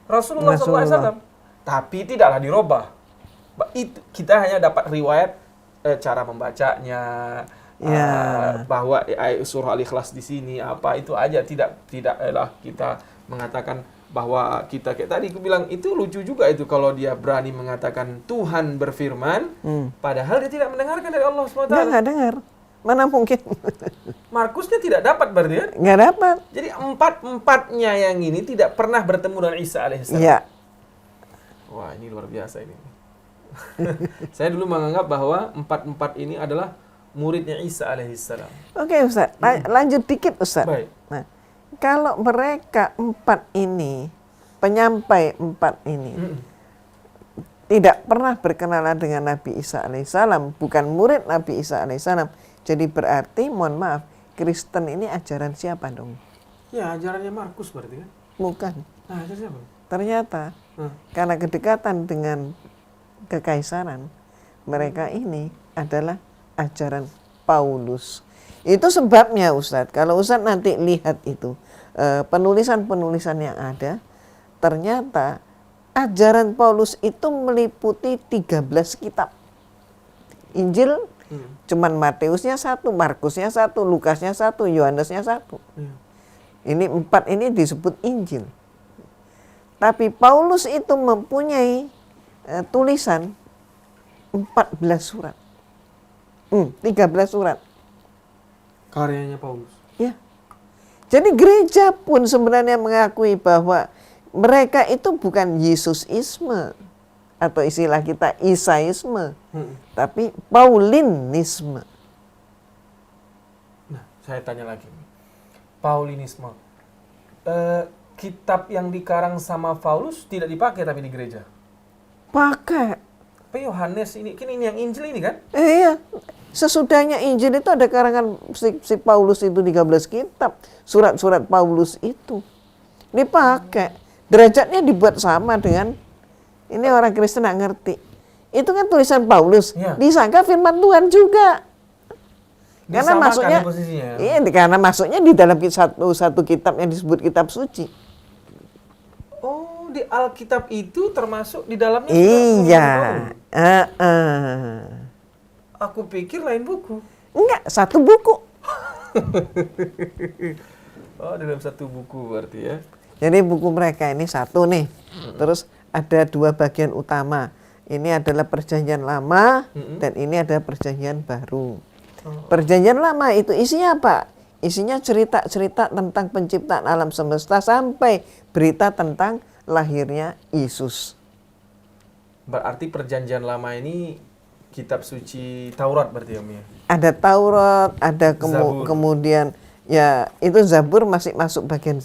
Rasulullah SAW. Tapi tidaklah dirubah. Itu kita hanya dapat riwayat cara membacanya, bahwa surah Al-Ikhlas di sini apa itu aja, tidaklah kita mengatakan bahwa kita kayak tadi aku bilang itu lucu juga itu kalau dia berani mengatakan Tuhan berfirman padahal dia tidak mendengarkan dari Allah SWT. Nggak dengar. Mana mungkin? Markusnya tidak dapat berarti ya? Nggak dapat. Jadi empat-empatnya yang ini tidak pernah bertemu dengan Isa alaihissalam. Iya. Wah, ini luar biasa ini. Saya dulu menganggap bahwa empat-empat ini adalah muridnya Isa alaihissalam. Oke Ustaz, lanjut dikit Ustaz. Baik. Nah, kalau mereka penyampai empat ini, tidak pernah berkenalan dengan Nabi Isa alaihissalam, bukan murid Nabi Isa alaihissalam, jadi berarti, mohon maaf, Kristen ini ajaran siapa dong? Ya, ajarannya Markus berarti kan? Bukan. Nah, itu siapa? Ternyata, karena kedekatan dengan kekaisaran, mereka ini adalah ajaran Paulus. Itu sebabnya Ustadz, kalau Ustadz nanti lihat itu, penulisan-penulisan yang ada, ternyata ajaran Paulus itu meliputi 13 kitab. Injil cuman Matiusnya 1, Markusnya 1, Lukasnya 1, Yohanesnya 1. Ini 4 ini disebut Injil. Tapi Paulus itu mempunyai tulisan 14 surat. 13 surat. Karyanya Paulus. Ya. Jadi gereja pun sebenarnya mengakui bahwa mereka itu bukan Yesusisme atau istilah kita Isaisme, tapi Paulinisme. Nah, saya tanya lagi. Paulinisme. Kitab yang dikarang sama Paulus tidak dipakai tapi di gereja. Pakai. Tapi Yohanes ini yang Injil ini kan? Iya. Sesudahnya Injil itu ada karangan si Paulus itu 13 kitab. Surat-surat Paulus itu dipakai. Derajatnya dibuat sama dengan, ini orang Kristen nggak ngerti. Itu kan tulisan Paulus, disangka firman Tuhan juga. Karena maksudnya, iya, karena maksudnya di dalam satu kitab yang disebut kitab suci. Oh, di Alkitab itu termasuk di dalamnya. Iya. Aku pikir lain buku. Enggak, satu buku. Oh, dalam satu buku berarti ya. Jadi buku mereka ini satu nih. Terus ada 2 bagian utama. Ini adalah perjanjian lama dan ini adalah perjanjian baru. Perjanjian lama itu isinya apa? Isinya cerita-cerita tentang penciptaan alam semesta sampai berita tentang lahirnya Yesus. Berarti perjanjian lama ini kitab suci Taurat berarti ya, Mia? Ada Taurat, ada kemudian ya itu Zabur masih masuk bagian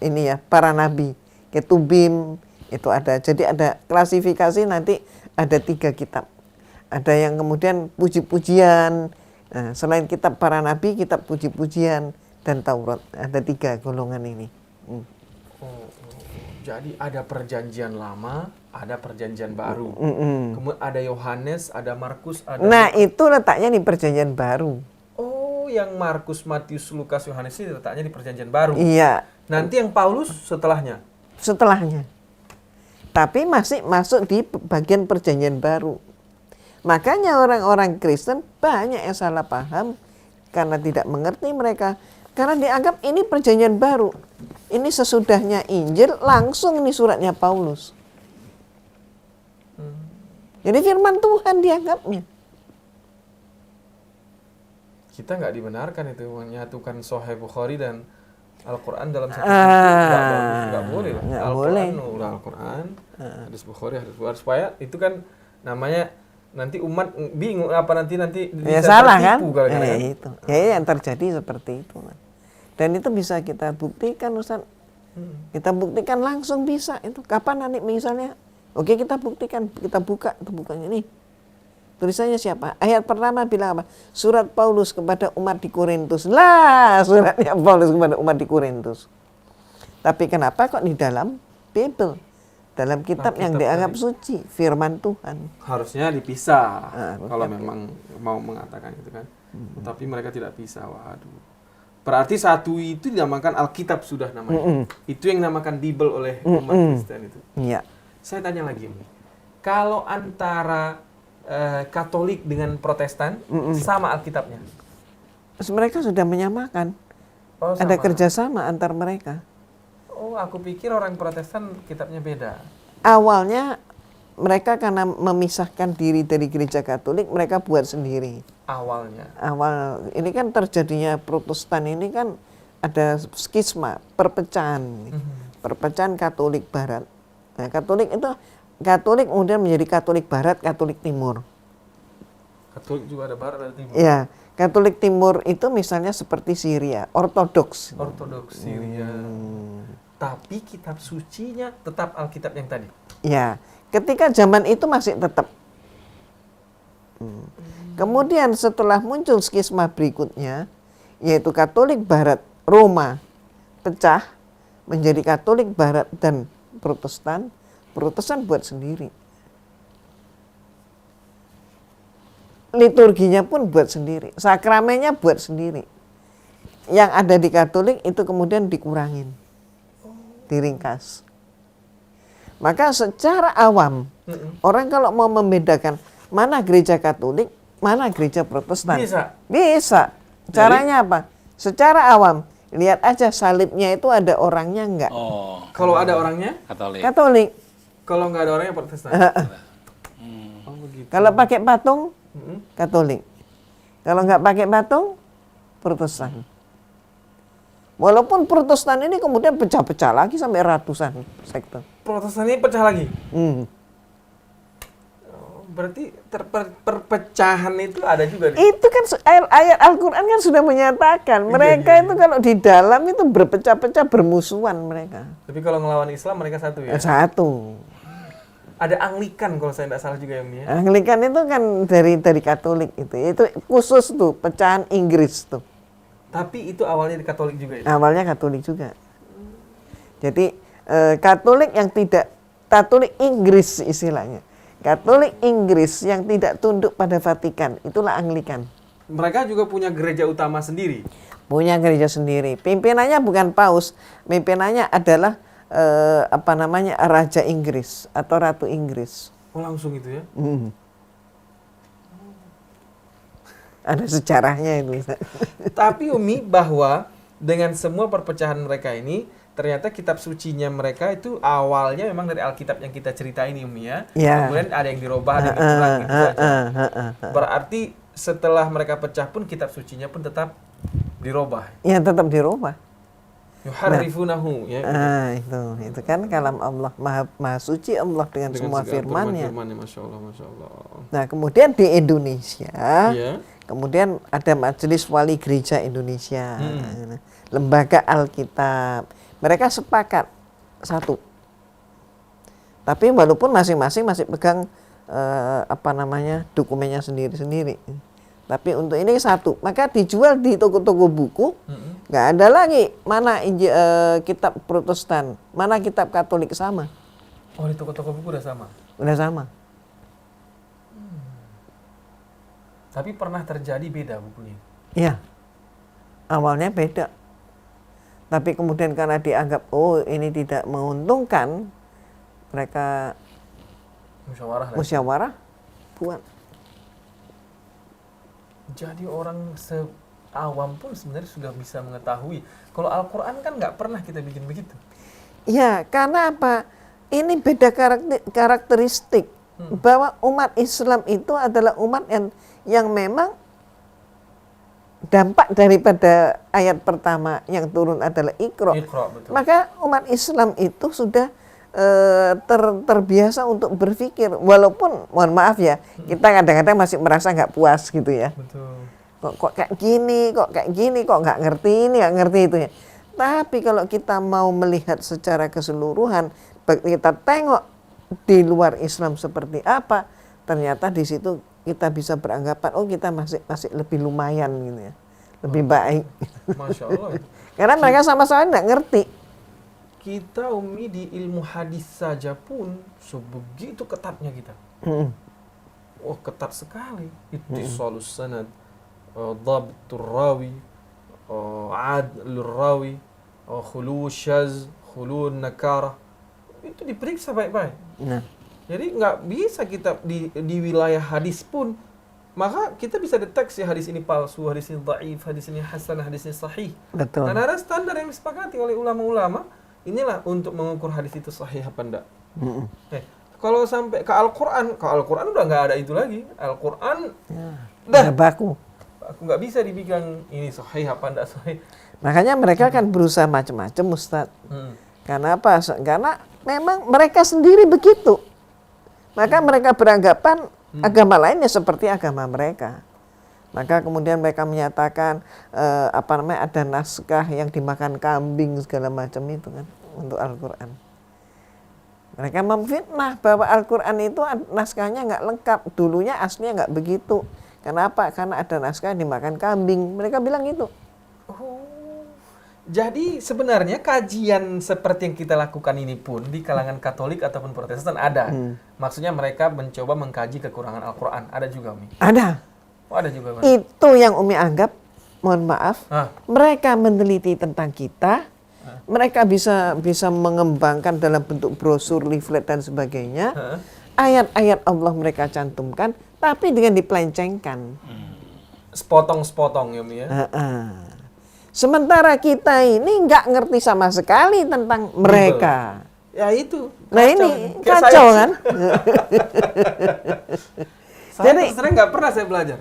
ini ya, para nabi, Ketubim itu ada. Jadi ada klasifikasi, nanti ada 3 kitab. Ada yang kemudian puji-pujian. Nah, selain kitab para nabi, kitab puji-pujian dan Taurat. Ada 3 golongan ini. Jadi ada perjanjian lama, ada perjanjian baru. Kemudian ada Yohanes, ada Markus, ada... Nah, itu letaknya di perjanjian baru. Oh, yang Markus, Matius, Lukas, Yohanes ini letaknya di perjanjian baru. Iya. Nanti yang Paulus setelahnya. Setelahnya. Tapi masih masuk di bagian perjanjian baru. Makanya orang-orang Kristen banyak yang salah paham karena tidak mengerti mereka. Karena dianggap ini perjanjian baru. Ini sesudahnya Injil, langsung ini suratnya Paulus. Jadi firman Tuhan dianggapnya. Kita nggak dibenarkan itu menyatukan Sahih Bukhari dan Al-Quran dalam satu buku. Nggak boleh. Al-Quran, hadis Bukhari, hadis Bukhari, supaya itu kan namanya nanti umat bingung apa nanti ya salah kan? Ya, itu. Ya yang terjadi seperti itu. Dan itu bisa kita buktikan, Ustaz. Kita buktikan langsung bisa itu. Kapan nanti misalnya? Oke, kita buktikan, kita buka itu bukannya ini. Tulisannya siapa? Ayat pertama bilang apa? Surat Paulus kepada umat di Korintus. Lah, suratnya Paulus kepada umat di Korintus. Tapi kenapa kok di dalam Bible, dalam kitab yang dianggap suci, firman Tuhan. Harusnya dipisah kalau memang mau mengatakan itu kan. Tapi mereka tidak bisa. Waduh. Berarti satu itu dinamakan Alkitab sudah namanya. Itu yang dinamakan Bible oleh umat Kristen itu. Iya. Saya tanya lagi nih. Kalau antara Katolik dengan Protestan sama Alkitabnya? Mereka sudah menyamakan. Oh, Ada sama. kerjasama antar mereka. Oh, aku pikir orang Protestan kitabnya beda. Awalnya mereka karena memisahkan diri dari gereja Katolik, mereka buat sendiri. Awalnya. Awal ini kan terjadinya Protestan ini kan ada skisma, perpecahan, perpecahan Katolik Barat. Nah, Katolik kemudian menjadi Katolik Barat, Katolik Timur. Katolik juga ada Barat dan Timur. Ya, Katolik Timur itu misalnya seperti Syria, Ortodoks. Ortodoks Syria. Tapi kitab sucinya tetap Alkitab yang tadi. Ya, ketika zaman itu masih tetap. Kemudian setelah muncul skisma berikutnya, yaitu Katolik Barat Roma pecah menjadi Katolik Barat dan Protestan, Protestan buat sendiri. Liturginya pun buat sendiri, sakramennya buat sendiri. Yang ada di Katolik itu kemudian dikurangin, diringkas. Maka secara awam, orang kalau mau membedakan mana gereja Katolik, mana gereja Protestan. Bisa. Caranya apa? Secara awam, lihat aja salibnya itu ada orangnya enggak. Oh. Kalau ada orangnya? Katolik. Kalau nggak ada orangnya Protestan? Oh, begitu. Kalau pakai patung, Katolik. Kalau nggak pakai patung, Protestan. Walaupun Protestan ini kemudian pecah-pecah lagi sampai ratusan sekte. Protestan ini pecah lagi? Berarti perpecahan itu ada juga nih? Itu kan ayat Al-Quran kan sudah menyatakan. Mereka itu kalau di dalam itu berpecah-pecah, bermusuhan mereka. Tapi kalau ngelawan Islam mereka satu ya? Satu. Ada Anglikan kalau saya tidak salah juga ya, Mi? Anglikan itu kan dari Katolik itu. Itu khusus tuh, pecahan Inggris tuh. Tapi itu awalnya di Katolik juga ya? Awalnya Katolik juga. Jadi Katolik yang tidak, Katolik Inggris istilahnya. Katolik Inggris yang tidak tunduk pada Vatikan, itulah Anglikan. Mereka juga punya gereja utama sendiri? Punya gereja sendiri. Pimpinannya bukan paus, pimpinannya adalah Raja Inggris atau Ratu Inggris. Oh, langsung itu ya? Ada sejarahnya itu. Tapi Umi, bahwa dengan semua perpecahan mereka ini, ternyata kitab sucinya mereka itu awalnya memang dari Alkitab yang kita cerita ini, Umi ya. Kemudian ada yang dirubah, ada yang dikurangi gitu saja. Berarti setelah mereka pecah pun kitab sucinya pun tetap dirubah. Ya, tetap dirubah. Yuharrifunahu ya. Itu kan kalam Allah, maha suci Allah dengan semua firman-Nya. Masya Allah, Masya Allah. Nah, kemudian di Indonesia, Ya. kemudian ada Majelis Wali Gereja Indonesia, Lembaga Alkitab. Mereka sepakat satu. Tapi walaupun masing-masing masih pegang dokumennya sendiri-sendiri. Tapi untuk ini satu, maka dijual di toko-toko buku. Nggak ada lagi mana kitab Protestan, mana kitab Katolik sama. Oh, di toko-toko buku udah sama? Udah sama. Tapi pernah terjadi beda bukunya? Iya. Awalnya beda. Tapi kemudian karena dianggap, ini tidak menguntungkan, mereka musyawarah buat. Jadi orang seawam pun sebenarnya sudah bisa mengetahui. Kalau Al-Quran kan nggak pernah kita bikin begitu. Ya, karena apa? Ini beda karakteristik. Bahwa umat Islam itu adalah umat yang memang dampak daripada ayat pertama yang turun adalah Iqra. Betul. Maka umat Islam itu sudah terbiasa untuk berpikir, walaupun mohon maaf ya, kita kadang-kadang masih merasa nggak puas gitu ya. Betul. Kok kayak gini, kok nggak ngerti ini, nggak ngerti itu ya. Tapi kalau kita mau melihat secara keseluruhan, kita tengok di luar Islam seperti apa, ternyata di situ kita bisa beranggapan, kita masih lebih lumayan gitu ya, lebih baik. Masya Allah. Karena mereka sama-sama nggak ngerti. kita Umi di ilmu hadis saja pun sebegitu ketatnya kita. Oh, ketat sekali. Ittisalus sanad, dhabtur rawi, adlur rawi, khulu syaz, khulu nakara. Itu diperiksa baik-baik. Nah, Jadi nggak bisa kita di wilayah hadis pun, maka kita bisa deteksi hadis ini palsu, hadis ini dhaif, hadis ini hasan, hadis ini sahih. betul. Dan ada standar yang disepakati oleh ulama-ulama. Inilah untuk mengukur hadis itu sahih apa enggak. Kalau sampai ke Al-Quran udah nggak ada itu lagi. Al-Quran Udah baku. aku nggak bisa dibilang ini sahih apa enggak sahih. Makanya mereka kan berusaha macam-macam, Ustaz. Karena apa? Karena memang mereka sendiri begitu. Maka mereka beranggapan agama lainnya seperti agama mereka. Maka kemudian mereka menyatakan ada naskah yang dimakan kambing segala macam itu kan untuk Al-Quran. Mereka memfitnah bahwa Al-Quran itu naskahnya nggak lengkap. Dulunya aslinya nggak begitu. Kenapa? Karena ada naskah yang dimakan kambing. Mereka bilang gitu. Jadi sebenarnya kajian seperti yang kita lakukan ini pun di kalangan Katolik ataupun Protestan ada. Maksudnya mereka mencoba mengkaji kekurangan Al-Quran. Ada juga, Umi? Ada. Oh, ada juga, Umi. Itu yang Umi anggap, mohon maaf, mereka meneliti tentang kita. Mereka bisa mengembangkan dalam bentuk brosur, leaflet dan sebagainya. Ayat-ayat Allah mereka cantumkan, tapi dengan dipelencengkan. Sepotong-sepotong ya, Umi ya. Sementara kita ini nggak ngerti sama sekali tentang mereka. Ya itu. Nah ini kacau kan? Jadi sering nggak pernah saya belajar.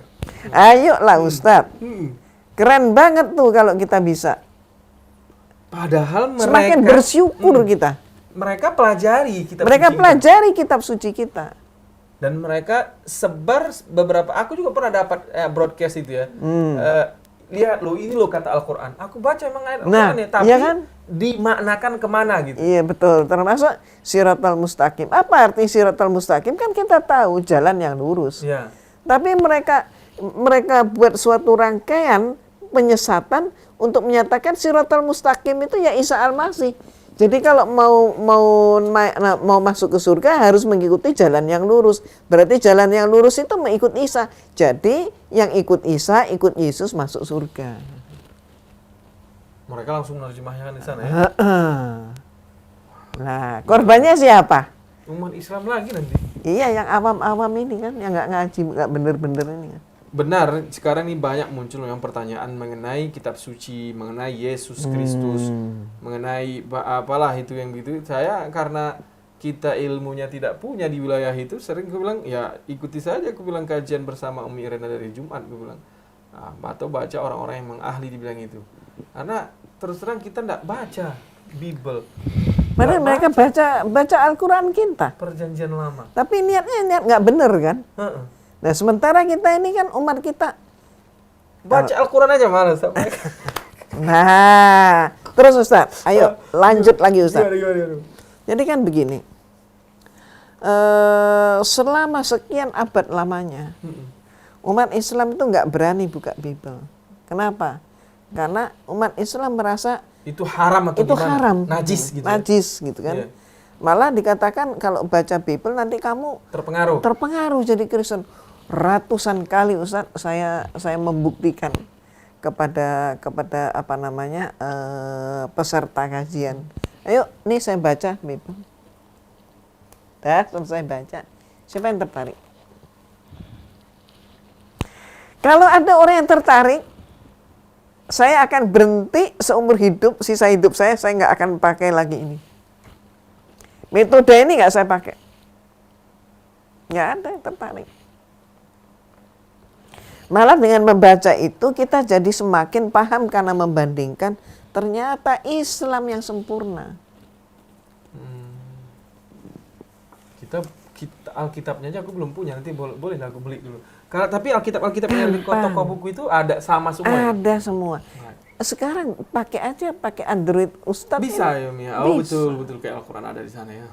Ayolah Ustadz. Keren banget tuh kalau kita bisa. Padahal mereka semakin bersyukur kita. Mereka pelajari kitab mereka suci pelajari kitab suci kita. Dan mereka sebar beberapa. Aku juga pernah dapat broadcast itu ya. Lihat lo, ini lo kata Al-Quran. Aku baca emang ayat Al-Quran ya, tapi iya kan? dimaknakan kemana gitu. Iya betul, termasuk Siratal Mustaqim. Apa arti Siratal Mustaqim? Kan kita tahu jalan yang lurus. Ya. Tapi mereka buat suatu rangkaian penyesatan untuk menyatakan Siratal Mustaqim itu ya Isa Al-Masih. Jadi kalau mau masuk ke surga harus mengikuti jalan yang lurus. Berarti jalan yang lurus itu mengikut Isa. Jadi yang ikut Isa, ikut Yesus masuk surga. Mereka langsung menerjemahkan di sana ya. Nah, korbannya siapa? Umat Islam lagi nanti. Iya, yang awam-awam ini kan, yang nggak ngaji, nggak bener-bener ini kan. Benar, sekarang ini banyak muncul memang pertanyaan mengenai kitab suci, mengenai Yesus Kristus, mengenai apalah itu yang gitu. Saya karena kita ilmunya tidak punya di wilayah itu, sering aku bilang, ya ikuti saja aku bilang kajian bersama Umi Irena dari Jumat, aku bilang. Atau baca orang-orang yang ahli dibilang itu. Karena terus terang kita tidak baca Bible. Padahal mereka baca Al-Quran kita. Perjanjian lama. Tapi niatnya nggak bener kan? Nah sementara kita ini kan umat kita baca Al-Quran aja malas. Nah, terus Ustaz, ayo lanjut lagi Ustaz. Gimana. Jadi kan begini, selama sekian abad lamanya, umat Islam itu nggak berani buka Bible. Kenapa? Karena umat Islam merasa itu haram atau itu gimana? haram, Najis gitu. Najis gitu kan. Malah dikatakan kalau baca Bible nanti kamu terpengaruh jadi Kristen. Ratusan kali Ustaz saya membuktikan kepada peserta kajian. Ayo, nih saya baca Bible. Dah, selesai baca. Siapa yang tertarik? Kalau ada orang yang tertarik, saya akan berhenti seumur hidup, sisa hidup saya nggak akan pakai lagi ini. Metode ini nggak saya pakai. Nggak ada yang tertarik. Malah dengan membaca itu kita jadi semakin paham karena membandingkan ternyata Islam yang sempurna. Kita Alkitabnya aja aku belum punya, nanti boleh aku beli dulu. Tapi Alkitabnya di toko buku itu ada sama semua. Ada semua. Sekarang pakai Android Ustadz. Bisa ya Mia. Oh betul kayak Al-Quran ada di sana ya.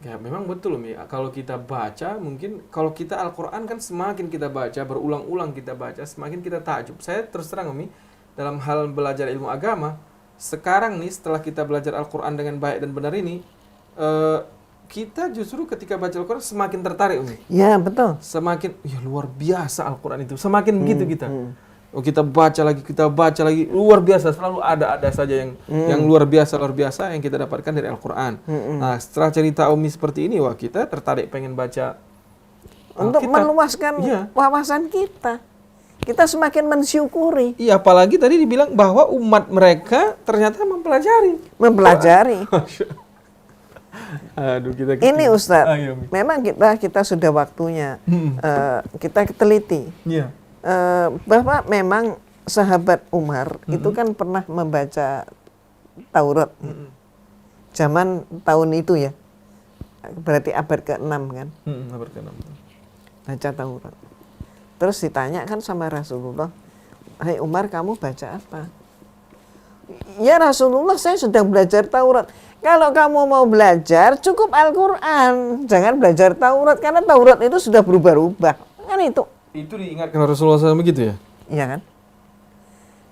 Ya memang betul Umi, kalau kita baca mungkin kalau kita Al-Quran kan semakin kita baca, berulang-ulang kita baca, semakin kita takjub. Saya terus terang Umi, dalam hal belajar ilmu agama, sekarang nih setelah kita belajar Al-Quran dengan baik dan benar ini, kita justru ketika baca Al-Quran semakin tertarik, Umi. Ya, betul. Semakin, ya luar biasa Al-Quran itu. Semakin begitu kita. Oh, kita baca lagi, luar biasa. Selalu ada saja yang luar biasa yang kita dapatkan dari Al-Quran. Nah, setelah cerita Umi seperti ini, wah kita tertarik pengen baca. Untuk meluaskan wawasan kita. Kita semakin mensyukuri. Iya, apalagi tadi dibilang bahwa umat mereka ternyata mempelajari. Aduh, ini Ustadz, memang kita sudah waktunya kita teliti bahwa memang sahabat Umar itu kan pernah membaca Taurat zaman tahun itu ya, berarti abad ke-6 kan, abad ke-6 baca Taurat. Terus ditanya kan sama Rasulullah, "Hai Umar, kamu baca apa?" "Ya Rasulullah, saya sedang belajar Taurat." "Kalau kamu mau belajar, cukup Al-Quran. Jangan belajar Taurat, karena Taurat itu sudah berubah-ubah." Kan itu. Itu diingatkan Rasulullah SAW begitu ya? Iya kan?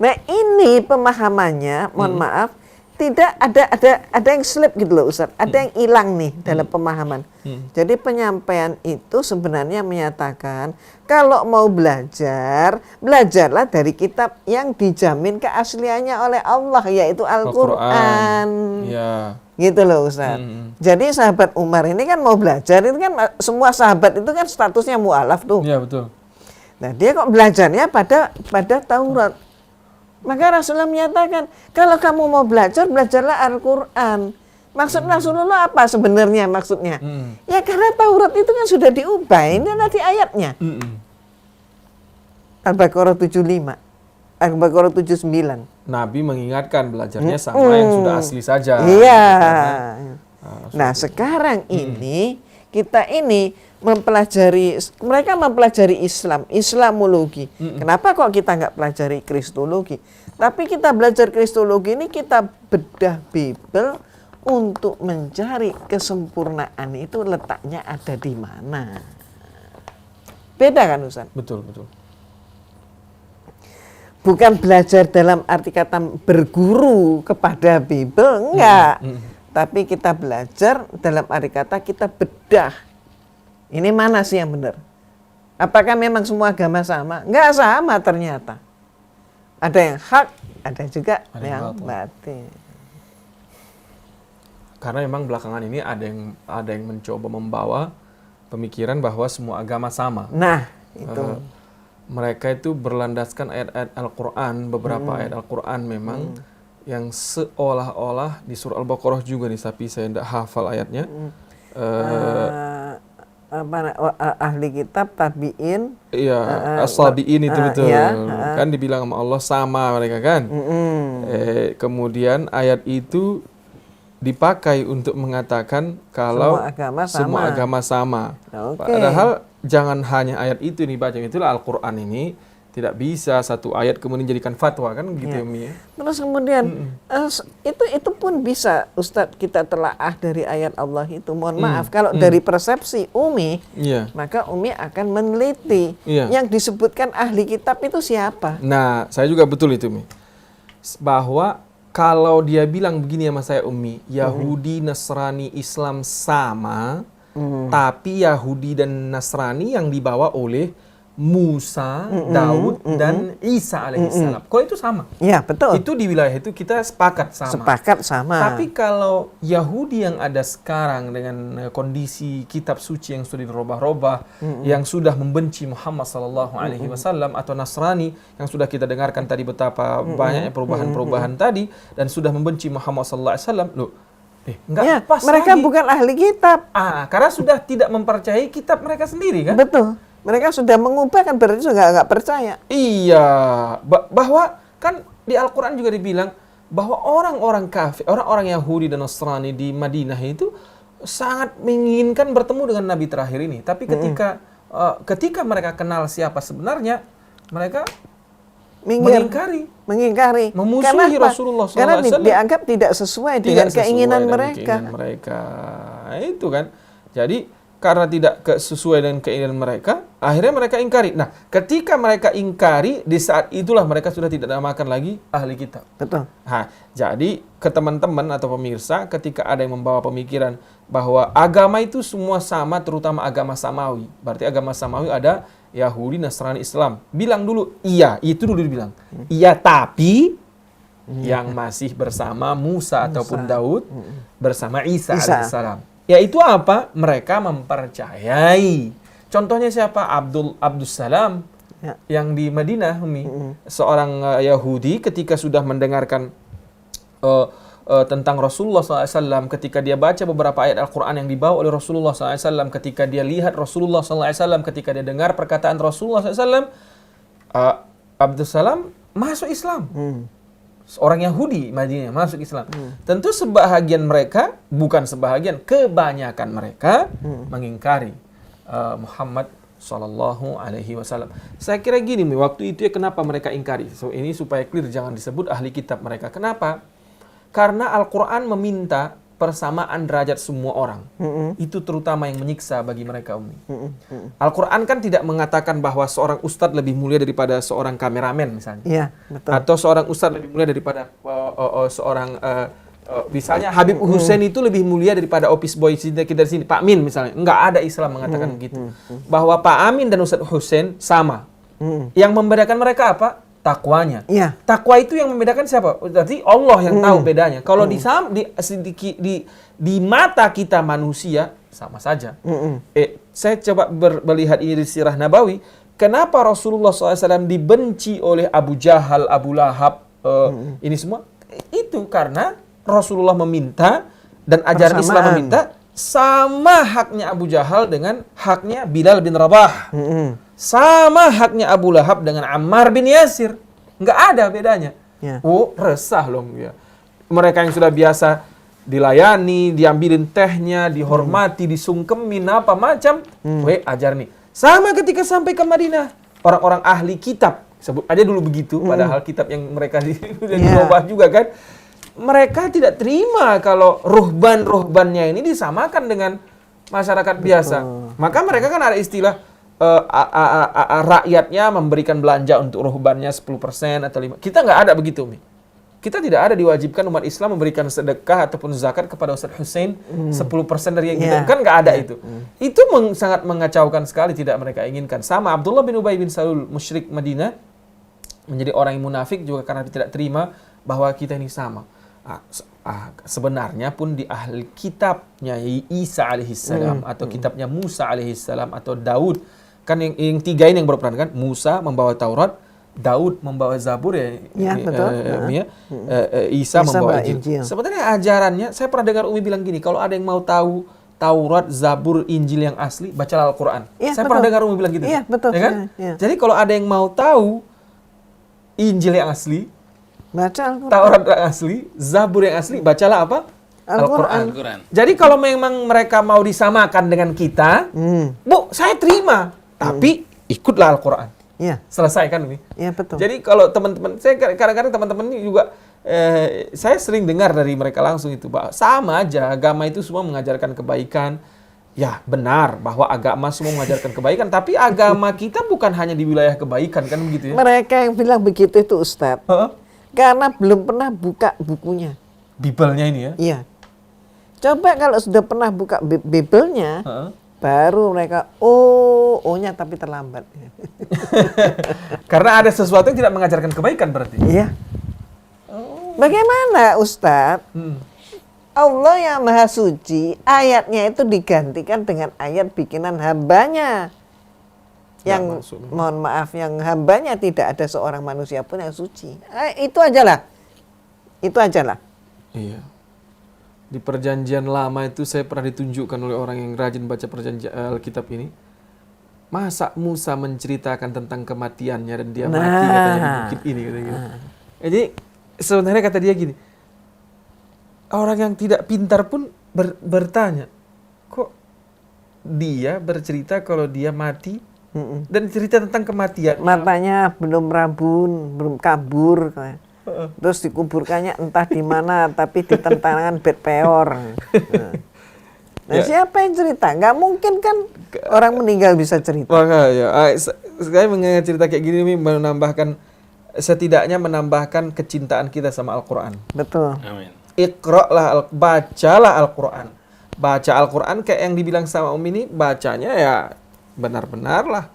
Nah ini pemahamannya, mohon maaf, tidak ada yang slip gitu loh Ustaz. Ada yang hilang nih dalam pemahaman. Jadi penyampaian itu sebenarnya menyatakan, kalau mau belajar, belajarlah dari kitab yang dijamin keasliannya oleh Allah, yaitu Al-Quran. Ya. Gitu loh Ustaz. Jadi sahabat Umar ini kan mau belajar, itu kan semua sahabat itu kan statusnya mu'alaf tuh. Iya, betul. Nah dia kok belajarnya pada Taurat. Maka Rasulullah menyatakan, kalau kamu mau belajar, belajarlah Al-Quran. Maksud Rasulullah apa sebenarnya maksudnya? Ya karena Taurat itu kan sudah diubah, ini nanti ayatnya. Al-Baqarah 75, Al-Baqarah 79. Nabi mengingatkan belajarnya sama yang sudah asli saja. Iya. Nah sekarang ini, kita ini mereka mempelajari Islamologi. Kenapa kok kita nggak pelajari Kristologi? Tapi kita belajar Kristologi ini, kita bedah Bible untuk mencari kesempurnaan itu letaknya ada di mana. Beda kan Ustaz? Betul. Bukan belajar dalam arti kata berguru kepada Bible, enggak. Tapi kita belajar dalam arti kata kita bedah. Ini mana sih yang benar? Apakah memang semua agama sama? Enggak sama ternyata. Ada yang hak, ada juga yang batil. Karena memang belakangan ini ada yang mencoba membawa pemikiran bahwa semua agama sama. Nah, itu. Mereka itu berlandaskan ayat-ayat Al-Quran, beberapa ayat Al-Quran memang yang seolah-olah di surah Al-Baqarah juga nih, tapi saya tidak hafal ayatnya. Ahli kitab tabiin, as-sabiin itu betul. Kan dibilang sama Allah sama mereka kan. Kemudian ayat itu dipakai untuk mengatakan kalau semua agama sama. Padahal jangan hanya ayat itu dibaca, itulah Al-Quran ini tidak bisa satu ayat kemudian jadikan fatwa kan gitu ya Umi ya. Terus kemudian itu pun bisa Ustadz kita telaah dari ayat Allah itu. Mohon maaf kalau dari persepsi Umi, maka Umi akan meneliti yang disebutkan ahli kitab itu siapa. Nah saya juga betul itu Umi, bahwa kalau dia bilang begini sama saya Umi, Yahudi, Nasrani, Islam sama, tapi Yahudi dan Nasrani yang dibawa oleh Musa, Daud, dan Isa alaihissalam. Kalau itu sama. Ya, betul. Itu di wilayah itu kita sepakat sama. Tapi kalau Yahudi yang ada sekarang dengan kondisi kitab suci yang sudah dirubah-rubah, yang sudah membenci Muhammad sallallahu alaihi wasallam, atau Nasrani yang sudah kita dengarkan tadi betapa banyaknya perubahan-perubahan tadi dan sudah membenci Muhammad sallallahu alaihi wasallam, enggak pas mereka lagi. Bukan ahli kitab. Karena sudah tidak mempercayai kitab mereka sendiri kan? Betul. Mereka sudah mengubah kan, berarti sudah nggak percaya. Iya, bahwa kan di Al-Quran juga dibilang bahwa orang-orang kafir, orang-orang Yahudi dan Nasrani di Madinah itu sangat menginginkan bertemu dengan Nabi terakhir ini. Tapi ketika mereka kenal siapa sebenarnya, mereka mengingkari, memusuhi Rasulullah SAW. Karena dianggap tidak sesuai dengan keinginan mereka. Itu kan. Jadi karena tidak sesuai dengan keinginan mereka, akhirnya mereka ingkari. Nah, ketika mereka ingkari, di saat itulah mereka sudah tidak namakan lagi ahli kitab. Betul. Nah, jadi ke teman-teman atau pemirsa, ketika ada yang membawa pemikiran bahwa agama itu semua sama, terutama agama samawi. Berarti agama samawi ada Yahudi, Nasrani, Islam. Bilang dulu, iya, itu dulu dibilang. Iya, tapi yang masih bersama Musa ataupun Daud bersama Isa alaihissalam. Yaitu apa? Mereka mempercayai. Contohnya siapa? Abdussalam yang di Madinah, Umi. Seorang Yahudi ketika sudah mendengarkan tentang Rasulullah SAW, ketika dia baca beberapa ayat Al-Quran yang dibawa oleh Rasulullah SAW, ketika dia lihat Rasulullah SAW, ketika dia dengar perkataan Rasulullah SAW, Abdussalam masuk Islam. Seorang Yahudi Madinah masuk Islam. Tentu sebahagian mereka, bukan sebahagian, kebanyakan mereka mengingkari Muhammad Sallallahu Alaihi Wasallam. Saya kira gini, waktu itu ya kenapa mereka ingkari? So ini supaya clear, jangan disebut ahli kitab mereka. Kenapa? Karena Al-Quran meminta persamaan derajat semua orang. Itu terutama yang menyiksa bagi mereka, Umi. Al-Quran kan tidak mengatakan bahwa seorang ustadz lebih mulia daripada seorang kameramen misalnya. Iya, betul. Atau seorang ustadz lebih mulia daripada seorang misalnya Habib Hussein itu lebih mulia daripada office boy kita di sini, Pak Min misalnya. Enggak ada Islam mengatakan begitu. Bahwa Pak Amin dan Ustadz Hussein sama. Yang membedakan mereka apa? Takwanya. Iya. Takwa itu yang membedakan siapa? Berarti Allah yang tahu bedanya. Kalau di mata kita manusia sama saja. Saya coba melihat ini di Sirah Nabawi. Kenapa Rasulullah SAW dibenci oleh Abu Jahal, Abu Lahab, ini semua? Itu karena Rasulullah meminta dan ajaran Islam meminta sama haknya Abu Jahal dengan haknya Bilal bin Rabah. Sama haknya Abu Lahab dengan Ammar bin Yasir. Nggak ada bedanya. Oh, resah loh. Ya. Mereka yang sudah biasa dilayani, diambilin tehnya, dihormati, disungkemin, apa macam. Ajar nih. Sama ketika sampai ke Madinah. Orang-orang ahli kitab. Sebut aja dulu begitu. Padahal kitab yang mereka dirubah juga kan. Mereka tidak terima kalau ruhban-ruhbannya ini disamakan dengan masyarakat biasa. Maka mereka kan ada istilah rakyatnya memberikan belanja untuk ruhbannya 10% atau 5%. Kita nggak ada begitu, Mi. Kita tidak ada diwajibkan umat Islam memberikan sedekah ataupun zakat kepada Ustadz Hussein 10% dari yang kita. Kan nggak ada itu. Itu sangat mengacaukan sekali, tidak mereka inginkan. Sama Abdullah bin Ubay bin Salul, musyrik Madinah, menjadi orang yang munafik juga karena tidak terima bahwa kita ini sama. Sebenarnya pun di ahli kitabnya Isa alaihissalam atau kitabnya Musa alaihissalam atau Daud, kan yang tiga ini yang berperan kan, Musa membawa Taurat, Daud membawa Zabur Isa membawa Injil. Sebenarnya ajarannya, saya pernah dengar Umi bilang gini, kalau ada yang mau tahu Taurat, Zabur, Injil yang asli, bacalah Al-Quran. Saya pernah dengar Umi bilang gitu. Iya, betul. Ya kan? Jadi kalau ada yang mau tahu Injil yang asli, baca Al-Quran. Taurat yang asli, Zabur yang asli, bacalah apa? Al-Quran. Jadi kalau memang mereka mau disamakan dengan kita, Bu, saya terima. Tapi ikutlah Al-Quran. Iya. Selesai kan ini? Iya, betul. Jadi kalau teman-teman, saya kadang-kadang teman-teman ini juga, saya sering dengar dari mereka langsung itu, bahwa sama aja, agama itu semua mengajarkan kebaikan. Ya, benar bahwa agama semua mengajarkan kebaikan, tapi agama kita bukan hanya di wilayah kebaikan, kan begitu ya? Mereka yang bilang begitu itu Ustadz. Karena belum pernah buka bukunya. Bibelnya ini ya? Iya. Coba kalau sudah pernah buka Bibelnya, baru mereka, O-nya tapi terlambat. Karena ada sesuatu yang tidak mengajarkan kebaikan berarti? Iya. Bagaimana Ustadz? Allah yang Maha Suci, ayatnya itu digantikan dengan ayat bikinan hambanya. Yang mohon maaf, yang hambanya tidak ada seorang manusia pun yang suci. Itu ajalah. Iya. Di perjanjian lama itu saya pernah ditunjukkan oleh orang yang rajin baca perjanjian Alkitab ini. Masa Musa menceritakan tentang kematiannya dan dia mati katanya di bukit ini gitu. Jadi sebenarnya kata dia gini, orang yang tidak pintar pun bertanya, kok dia bercerita kalau dia mati dan cerita tentang kematian. Matanya belum rabun, belum kabur. Terus dikuburkannya entah di mana, tapi di tentangan bed peor. Nah, siapa yang cerita? Nggak mungkin kan orang meninggal bisa cerita. Makanya, saya mengenai cerita kayak gini Umi, setidaknya menambahkan kecintaan kita sama Al-Quran. Betul. Amin. Iqra'lah, bacalah Al-Quran. Baca Al-Quran kayak yang dibilang sama Umi ini, bacanya ya benar-benar lah.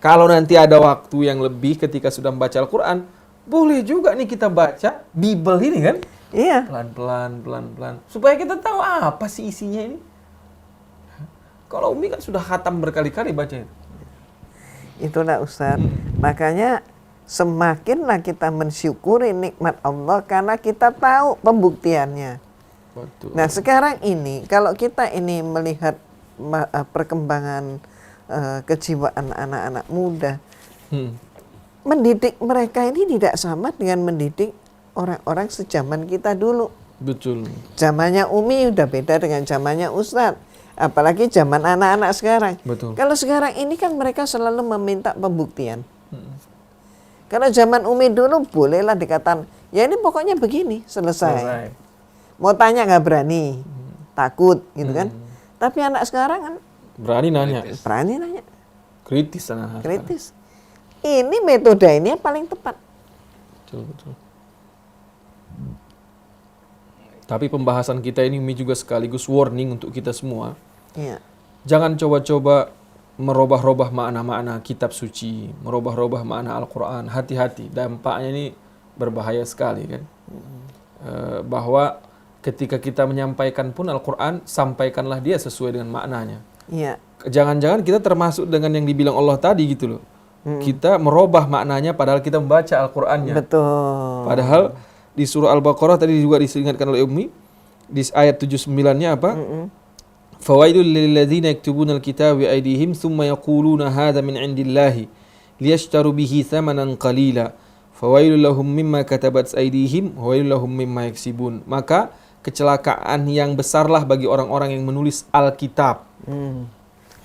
Kalau nanti ada waktu yang lebih ketika sudah membaca Al-Quran, boleh juga nih kita baca Bible ini kan? Iya. Pelan-pelan. Supaya kita tahu apa sih isinya ini. Kalau Umi kan sudah khatam berkali-kali baca itu. Itulah Ustaz. Makanya semakinlah kita mensyukuri nikmat Allah karena kita tahu pembuktiannya. Betul. Nah sekarang ini kalau kita ini melihat perkembangan kejiwaan anak-anak muda, mendidik mereka ini tidak sama dengan mendidik orang-orang sejaman kita dulu. Betul. Zamannya Umi udah beda dengan zamannya Ustadz. Apalagi zaman anak-anak sekarang. Betul. Kalau sekarang ini kan mereka selalu meminta pembuktian. Kalau zaman Umi dulu bolehlah dikatakan, ya ini pokoknya begini, selesai. Mau tanya nggak berani, takut gitu kan. Tapi anak sekarang kan Berani nanya. berani nanya. Kritis anak. Kritis. Ini metode ini yang paling tepat. Betul. Tapi pembahasan kita ini Umi juga sekaligus warning untuk kita semua. Iya. Jangan coba-coba merubah-rubah makna-makna kitab suci, merubah-rubah makna Al-Quran. Hati-hati, dampaknya ini berbahaya sekali kan. Bahwa ketika kita menyampaikan pun Al-Quran, sampaikanlah dia sesuai dengan maknanya. Iya. Jangan-jangan kita termasuk dengan yang dibilang Allah tadi gitu loh. Kita merubah maknanya padahal kita membaca Al-Qur'annya. Betul. Padahal di surah Al-Baqarah tadi juga diingatkan oleh Ummi di ayat 79-nya apa? Fawailul lil ladzina yaktubuna al-kitaba bi aydihim thumma yaquluna hadza min 'indillahi liyashtaru bihi thamanan qalila. Fawailul lahum mimma katabat aydihim wa wailul lahum mimma yaksibun. Maka kecelakaan yang besarlah bagi orang-orang yang menulis Alkitab.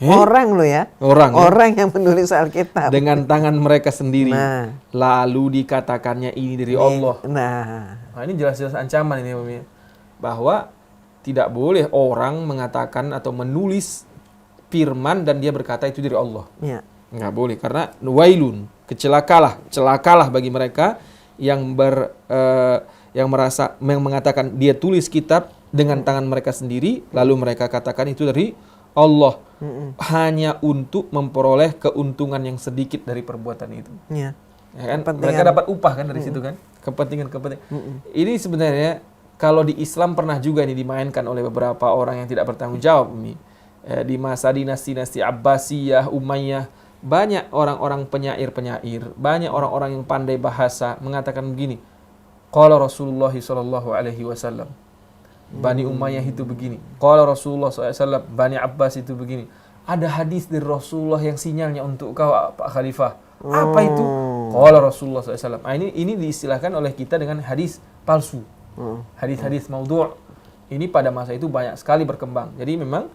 Orang lo ya. Orang yang menulis Alkitab. Dengan tangan mereka sendiri. Nah. Lalu dikatakannya ini dari Allah. Nah, Ini jelas-jelas ancaman ini Mami. Bahwa tidak boleh orang mengatakan atau menulis firman dan dia berkata itu dari Allah. ya. Nggak boleh. Karena wailun. Celakalah bagi mereka yang mengatakan dia tulis kitab dengan tangan mereka sendiri. Lalu mereka katakan itu dari Allah. Hanya untuk memperoleh keuntungan yang sedikit dari perbuatan itu. Ya. Ya kan? Mereka dapat upah kan dari situ kan? Kepentingan. Ini sebenarnya kalau di Islam pernah juga ini dimainkan oleh beberapa orang yang tidak bertanggung jawab. Di masa dinasti Abbasiyah, Umayyah, banyak orang-orang penyair, banyak orang-orang yang pandai bahasa mengatakan begini. Qala Rasulullah SAW. Bani Umayyah itu begini. Qala Rasulullah SAW, Bani Abbas itu begini. Ada hadis dari Rasulullah yang sinyalnya untuk kau Pak Khalifah. Apa itu? Qala Rasulullah SAW. Ini diistilahkan oleh kita dengan hadis palsu. Hadis-hadis maudhu'. Ini pada masa itu banyak sekali berkembang. Jadi memang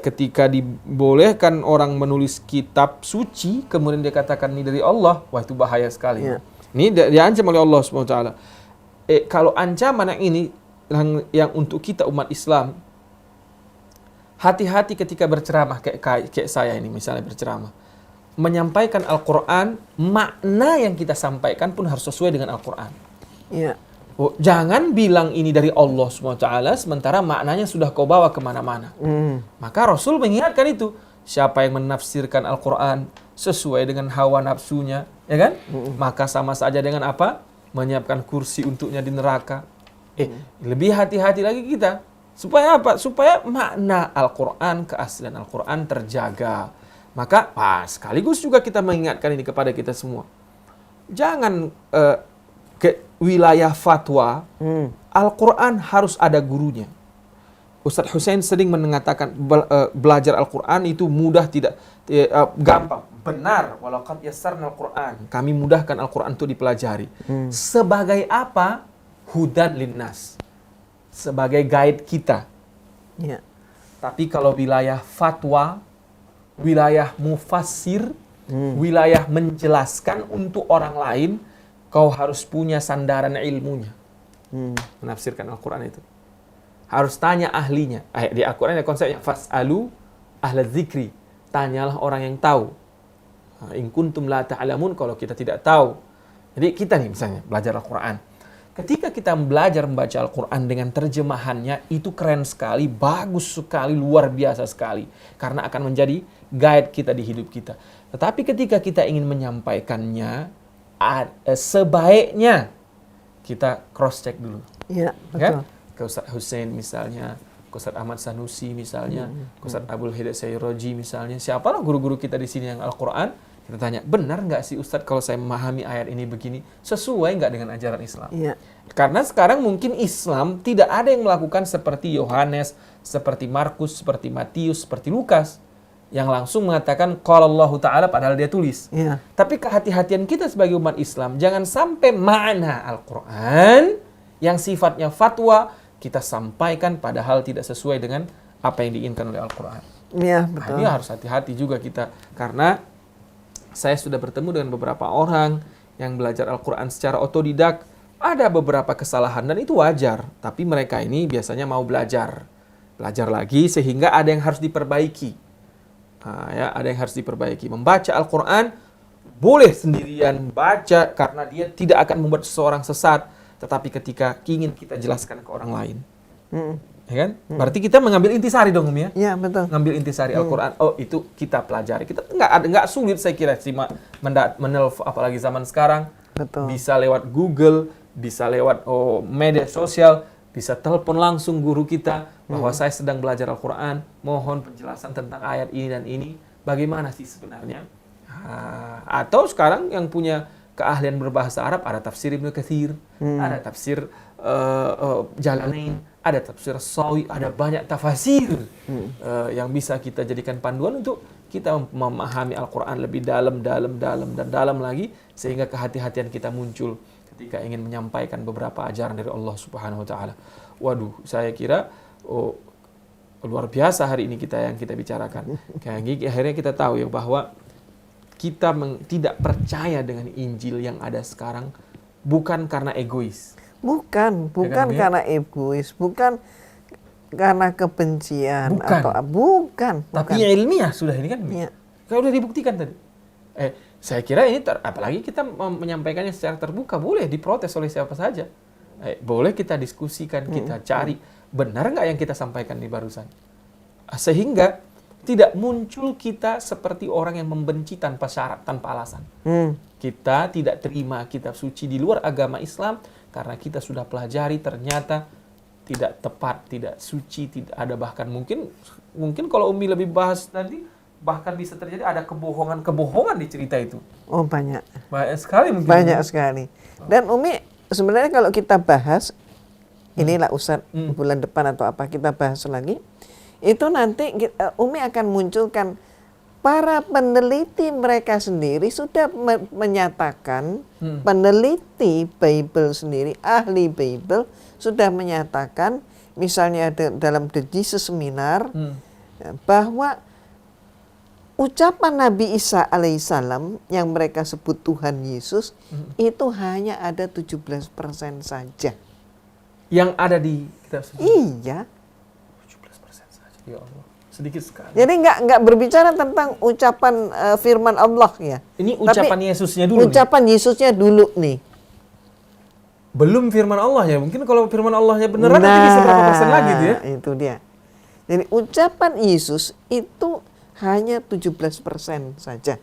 ketika dibolehkan orang menulis kitab suci, kemudian dia katakan ini dari Allah, wah itu bahaya sekali. Ini diancam oleh Allah SWT. Kalau ancaman yang ini, yang untuk kita umat Islam, hati-hati ketika berceramah kayak saya ini misalnya berceramah, menyampaikan Al-Quran, makna yang kita sampaikan pun harus sesuai dengan Al-Quran. Iya. Jangan bilang ini dari Allah SWT sementara maknanya sudah kau bawa kemana-mana. Maka Rasul mengingatkan itu. Siapa yang menafsirkan Al-Quran sesuai dengan hawa nafsunya, ya kan? Maka sama saja dengan apa? Menyiapkan kursi untuknya di neraka. Lebih hati-hati lagi kita. Supaya apa? Supaya makna Al-Quran, keaslian Al-Quran terjaga. Maka sekaligus juga kita mengingatkan ini kepada kita semua. Jangan ke wilayah fatwa, Al-Quran harus ada gurunya. Ustadz Hussein sering mengatakan belajar Al-Quran itu mudah, tidak gampang. Benar, walaqad yassarna Al-Quran. Kami mudahkan Al-Quran untuk dipelajari. Sebagai apa? Hudan linnas. Sebagai guide kita. Ya. Tapi kalau wilayah fatwa, wilayah mufassir, wilayah menjelaskan untuk orang lain, kau harus punya sandaran ilmunya. Menafsirkan Al-Quran itu. Harus tanya ahlinya. Di Al-Quran ada konsepnya fas'alu ahla dzikri. Tanyalah orang yang tahu. In kuntum la ta'lamun, kalau kita tidak tahu. Jadi kita nih misalnya belajar Al-Quran. Ketika kita belajar membaca Al-Quran dengan terjemahannya, itu keren sekali, bagus sekali, luar biasa sekali. Karena akan menjadi guide kita di hidup kita. Tetapi ketika kita ingin menyampaikannya, sebaiknya kita cross check dulu. Iya, Kan? betul. Ke Ustaz Hussein misalnya, ke Ustaz Ahmad Sanusi misalnya, ke Ustaz Abdul Hidayat Sayroji misalnya. Siapalah guru-guru kita di sini yang Al-Quran. Kita tanya, benar nggak sih Ustadz kalau saya memahami ayat ini begini, sesuai nggak dengan ajaran Islam? Iya. Karena sekarang mungkin Islam tidak ada yang melakukan seperti Yohanes, seperti Markus, seperti Matius, seperti Lukas, yang langsung mengatakan qala Allahu Ta'ala padahal dia tulis. Iya. Tapi kehati-hatian kita sebagai umat Islam, jangan sampai makna Al-Quran yang sifatnya fatwa kita sampaikan padahal tidak sesuai dengan apa yang diinginkan oleh Al-Quran. Iya, Nah, betul. ini harus hati-hati juga kita, karena saya sudah bertemu dengan beberapa orang yang belajar Al-Quran secara otodidak. Ada beberapa kesalahan dan itu wajar. Tapi mereka ini biasanya mau belajar. Belajar lagi sehingga ada yang harus diperbaiki. Nah, ada yang harus diperbaiki. Membaca Al-Quran boleh sendirian baca karena dia tidak akan membuat seseorang sesat. Tetapi ketika ingin kita jelaskan ke orang lain. Ya kan? Berarti kita mengambil intisari dong, Umi ya? Iya, betul. Ngambil intisari Al-Quran, oh itu kita pelajari. Kita nggak sulit saya kira sih menelpon, apalagi zaman sekarang. Betul. Bisa lewat Google, bisa lewat media sosial, bisa telepon langsung guru kita bahwa saya sedang belajar Al-Quran, mohon penjelasan tentang ayat ini dan ini. Bagaimana sih sebenarnya? Atau sekarang yang punya keahlian berbahasa Arab, ada tafsir Ibnu Katsir, ada tafsir Jalalain, ada tafsir Sawi, ada banyak tafsir yang bisa kita jadikan panduan untuk kita memahami Al-Quran lebih dalam lagi, sehingga kehati-hatian kita muncul ketika ingin menyampaikan beberapa ajaran dari Allah Subhanahu Wa Taala. Waduh, saya kira luar biasa hari ini yang kita bicarakan. Akhirnya kita tahu ya bahwa kita tidak percaya dengan Injil yang ada sekarang bukan karena egois. Bukan karena egois, bukan karena kebencian bukan. Tapi ilmiah sudah ini kan. Iya. Kalau udah dibuktikan tadi. Saya kira ini apalagi kita menyampaikannya secara terbuka, boleh diprotes oleh siapa saja. Boleh kita diskusikan, kita cari benar nggak yang kita sampaikan di barusan. Sehingga tidak muncul kita seperti orang yang membenci tanpa syarat, tanpa alasan. Kita tidak terima kitab suci di luar agama Islam karena kita sudah pelajari ternyata tidak tepat, tidak suci, tidak ada, bahkan mungkin kalau Umi lebih bahas nanti bahkan bisa terjadi ada kebohongan di cerita itu. Oh, banyak. Banyak sekali mungkin. Banyak sekali. Dan Umi sebenarnya kalau kita bahas inilah Ustaz bulan depan atau apa kita bahas lagi, itu nanti Umi akan munculkan para peneliti mereka sendiri sudah menyatakan, peneliti Bible sendiri, ahli Bible sudah menyatakan, misalnya dalam The Jesus Seminar, bahwa ucapan Nabi Isa alaihissalam yang mereka sebut Tuhan Yesus itu hanya ada 17% saja. Yang ada di kitab suci. Iya. 17% saja. Ya Allah. Sedikit sekali. Jadi nggak berbicara tentang ucapan firman Allah ya. Ini ucapan Yesusnya dulu. Ucapan Yesusnya dulu nih. Belum firman Allah ya. Mungkin kalau firman Allahnya beneran nanti bisa berapa persen lagi tuh ya. Itu dia. Jadi ucapan Yesus itu hanya 17% saja.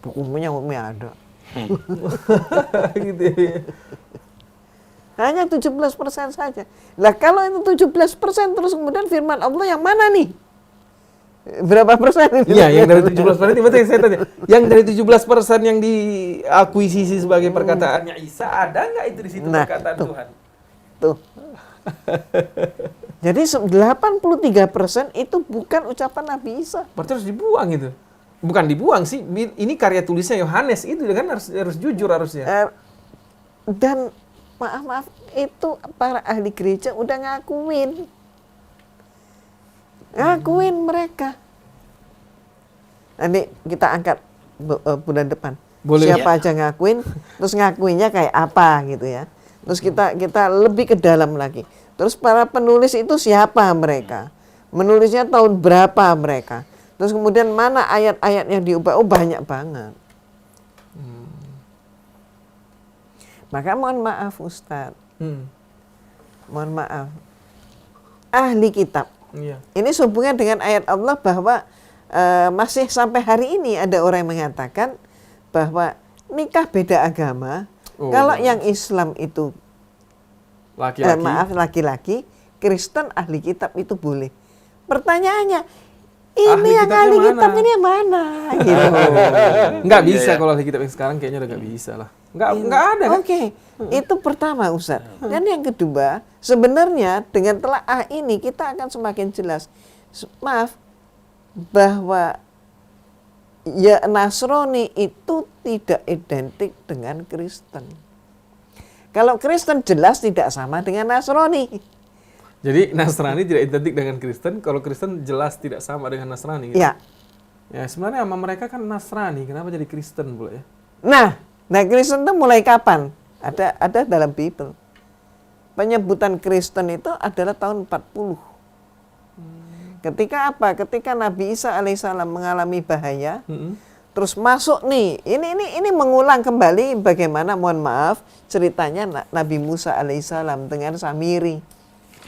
Bukunya ada. Gitu ya. Hanya 17% saja. Lah kalau itu 17% terus kemudian firman Allah yang mana nih? Berapa persen? Iya, yang dari 17% itu saya tanya. Yang dari 17% yang diakuisisi sebagai perkataannya Isa, ada nggak itu di situ perkataan Tuhan? Tuh. Jadi 83% itu bukan ucapan Nabi Isa. Berarti harus dibuang itu. Bukan dibuang sih, ini karya tulisnya Yohanes itu kan harus jujur harusnya. Dan maaf itu para ahli gereja udah ngakuin mereka. Nanti kita angkat bulan depan. Boleh. Siapa aja ngakuin, terus ngakuinnya kayak apa gitu ya. Terus kita lebih ke dalam lagi. Terus para penulis itu siapa mereka? Menulisnya tahun berapa mereka? Terus kemudian mana ayat-ayat yang diubah? Oh, banyak banget. Maka mohon maaf Ustadz. Mohon maaf. Ahli kitab. Iya. Ini sehubungan dengan ayat Allah bahwa masih sampai hari ini ada orang yang mengatakan bahwa nikah beda agama. Kalau yang Islam itu laki-laki, Kristen ahli kitab itu boleh. Pertanyaannya, ini yang ahli kitab ini yang mana? Gitu. Nggak bisa kalau ahli kitab yang sekarang kayaknya udah nggak bisa lah. Nggak ada kan? Oke, itu pertama Ustaz. Dan yang kedua, sebenarnya dengan telaah ini kita akan semakin jelas. Maaf, bahwa ya Nasrani itu tidak identik dengan Kristen. Kalau Kristen jelas tidak sama dengan Nasrani. Jadi Nasrani tidak identik dengan Kristen, kalau Kristen jelas tidak sama dengan Nasrani. Gitu? Ya. Ya sebenarnya sama mereka kan Nasrani, kenapa jadi Kristen pula ya? Nah Kristen itu mulai kapan? Ada dalam Bible. Penyebutan Kristen itu adalah tahun 40. Ketika apa? Ketika Nabi Isa alaihissalam mengalami bahaya, terus masuk nih. Ini mengulang kembali bagaimana, mohon maaf, ceritanya Nabi Musa alaihissalam dengan Samiri.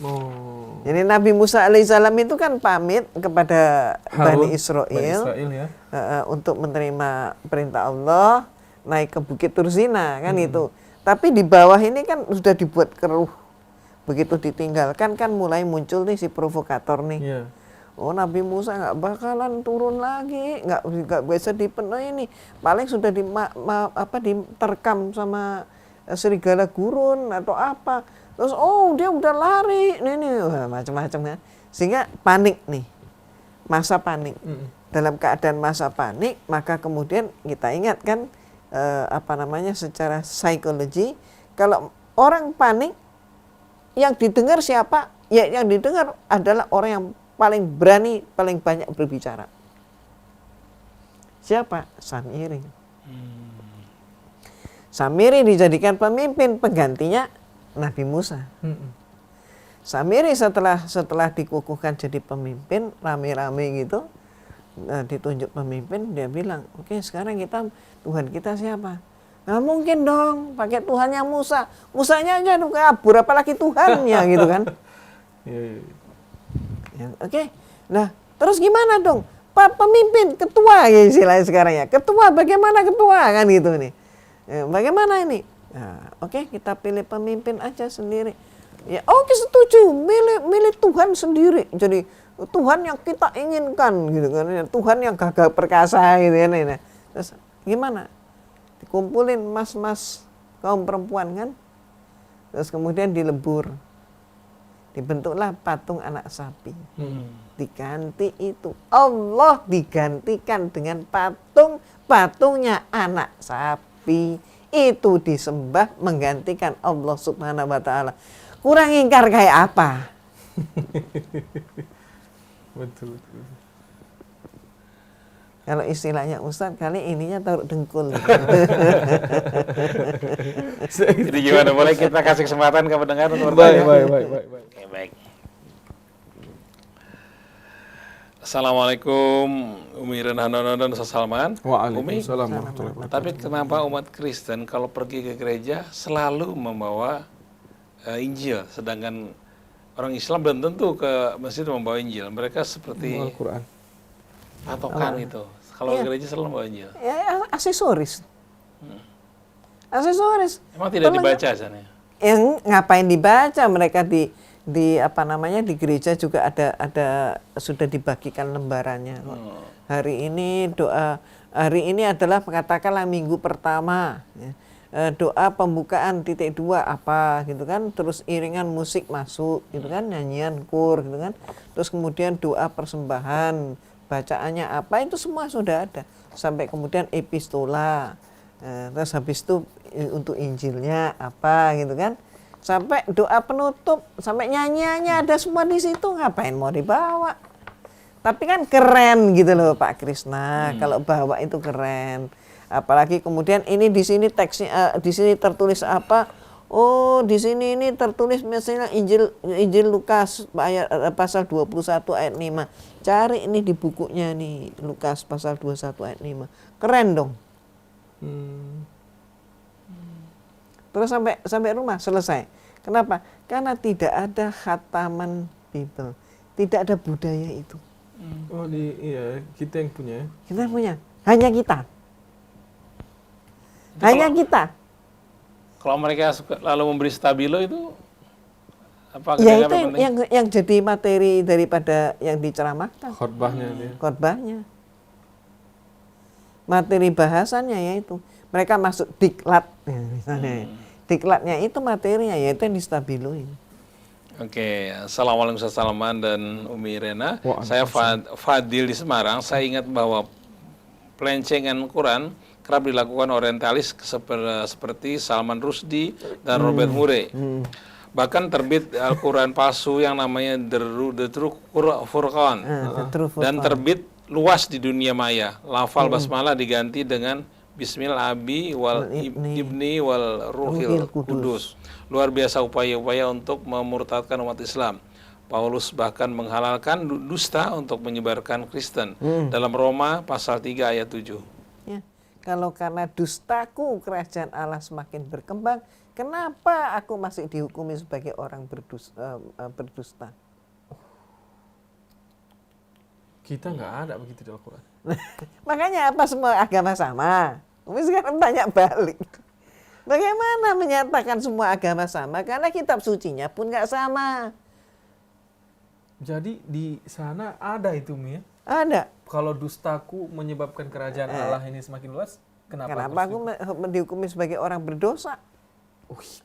Oh. Jadi Nabi Musa alaihissalam itu kan pamit kepada Bani Israel, ya. Untuk menerima perintah Allah, naik ke Bukit Turzina kan itu. Tapi di bawah ini kan sudah dibuat keruh. Begitu ditinggalkan kan mulai muncul nih si provokator nih. Yeah. Oh, Nabi Musa nggak bakalan turun lagi, nggak bisa dipenuhi ini. Paling sudah diterkam sama serigala gurun atau apa. Terus dia udah lari, nih macam-macam kan. Sehingga panik nih, masa panik. Dalam keadaan masa panik, maka kemudian kita ingat kan secara psikologi, kalau orang panik, yang didengar siapa? Ya, yang didengar adalah orang yang paling berani, paling banyak berbicara. Siapa? Samiri. Samiri dijadikan pemimpin, penggantinya Nabi Musa. Samiri setelah dikukuhkan jadi pemimpin, rame-rame gitu, ditunjuk pemimpin, dia bilang, oke, sekarang Tuhan kita siapa? Nah, mungkin dong pakai Tuhannya Musa. Musanya aja kabur, apalagi Tuhannya gitu kan. Ya, oke. Nah, terus gimana dong? Pak pemimpin, ketua ya istilahnya sekarang ya. Ketua, bagaimana ketua kan gitu nih. Bagaimana ini? Nah, oke, kita pilih pemimpin aja sendiri. Ya, oke, setuju. Milih Tuhan sendiri. Jadi Tuhan yang kita inginkan gitu kan. Tuhan yang gagah perkasa gitu ya. Nah. Terus gimana? Dikumpulin mas-mas kaum perempuan kan. Terus kemudian dilebur. Dibentuklah patung anak sapi. Diganti itu. Allah digantikan dengan patungnya anak sapi. Itu disembah menggantikan Allah Subhanahu wa ta'ala. Kurang ingkar kayak apa? Betul. Kalau istilahnya Ustadz, kali ininya taruh dengkul. Jadi gimana? Boleh kita kasih kesempatan ke pendengar untuk bertanya? Baik. Oke, baik. Assalamualaikum Umi Renhanono dan Ustaz Salman. Waalaikumsalam warahmatullahi wabarakatuh. Tapi kenapa umat Kristen kalau pergi ke gereja selalu membawa Injil, sedangkan orang Islam belum tentu ke masjid membawa Injil. Mereka seperti Al-Quran. Patokan itu. Kalau gereja selalu membawa Injil. Ya, aksesoris. Aksesoris. Emang tidak dibaca sana? Yang ngapain dibaca? Mereka di gereja juga ada sudah dibagikan lembarannya. Hari ini adalah katakanlah minggu pertama. Ya. Doa pembukaan titik 2 apa gitu kan, terus iringan musik masuk gitu kan, nyanyian kur gitu kan, terus kemudian doa persembahan, bacaannya apa, itu semua sudah ada, sampai kemudian epistola, terus habis itu untuk Injilnya apa gitu kan, sampai doa penutup, sampai nyanyiannya ada semua di situ. Ngapain mau dibawa? Tapi kan keren gitu loh Pak Krisna, kalau bawa itu keren. Apalagi kemudian ini di sini teksnya, di sini tertulis apa? Oh, di sini ini tertulis misalnya Injil Lukas ayat pasal 21 ayat 5. Cari ini di bukunya nih, Lukas pasal 21 ayat 5. Keren dong. Terus sampai rumah selesai. Kenapa? Karena tidak ada khataman Bible. Tidak ada budaya itu. Oh, iya, kita yang punya. Kita punya. Hanya kita. Hanya kita. Kalau mereka lalu memberi stabilo itu apa? Ya itu yang jadi materi daripada yang diceramahkan. Khotbahnya dia. Khotbahnya. Materi bahasannya yaitu mereka masuk diklat ya, misalnya. Diklatnya itu materinya yaitu yang distabiloin. Oke, Assalamualaikum Ustaz Salman dan Umi Rena. Wah, Saya Fadil di Semarang. Saya ingat bahwa pelencengan Quran kerap dilakukan orientalis seperti Salman Rushdie dan Robert Murray. Bahkan terbit Al-Quran palsu yang namanya The True Furqan. Dan terbit luas di dunia maya. Lafal basmalah diganti dengan Bismillah Abi wal Ibni wal Ruhil Kudus. Luar biasa upaya-upaya untuk memurtadkan umat Islam. Paulus bahkan menghalalkan dusta untuk menyebarkan Kristen. Dalam Roma pasal 3 ayat 7. Ya. Kalau karena dustaku kerajaan Allah semakin berkembang, kenapa aku masih dihukumi sebagai orang berdusta? Kita nggak ada begitu di Al-Quran. Makanya apa semua agama sama? Umi sekarang tanya balik. Bagaimana menyatakan semua agama sama? Karena kitab sucinya pun nggak sama. Jadi di sana ada itu, Mi, ya? Ada. Kalau dustaku menyebabkan kerajaan Allah ini semakin luas, kenapa aku dihukumi sebagai orang berdosa?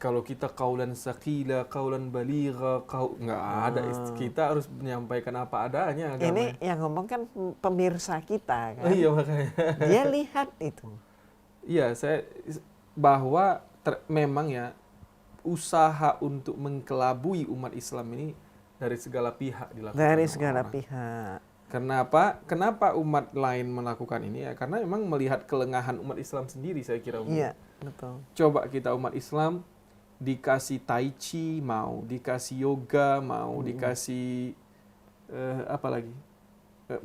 Kalau kita kaulan sakila, kaulan baligha, nggak ada. Kita harus menyampaikan apa adanya. Agama. Ini yang ngomong kan pemirsa kita kan. Iya, makanya. Dia lihat itu. Iya, bahwa memang ya usaha untuk mengkelabui umat Islam ini dari segala pihak dilakukan. Dari segala pihak. Kenapa umat lain melakukan ini ya? Karena memang melihat kelengahan umat Islam sendiri, saya kira. Iya, betul. Coba kita umat Islam dikasih tai chi mau, dikasih yoga mau, dikasih apa lagi?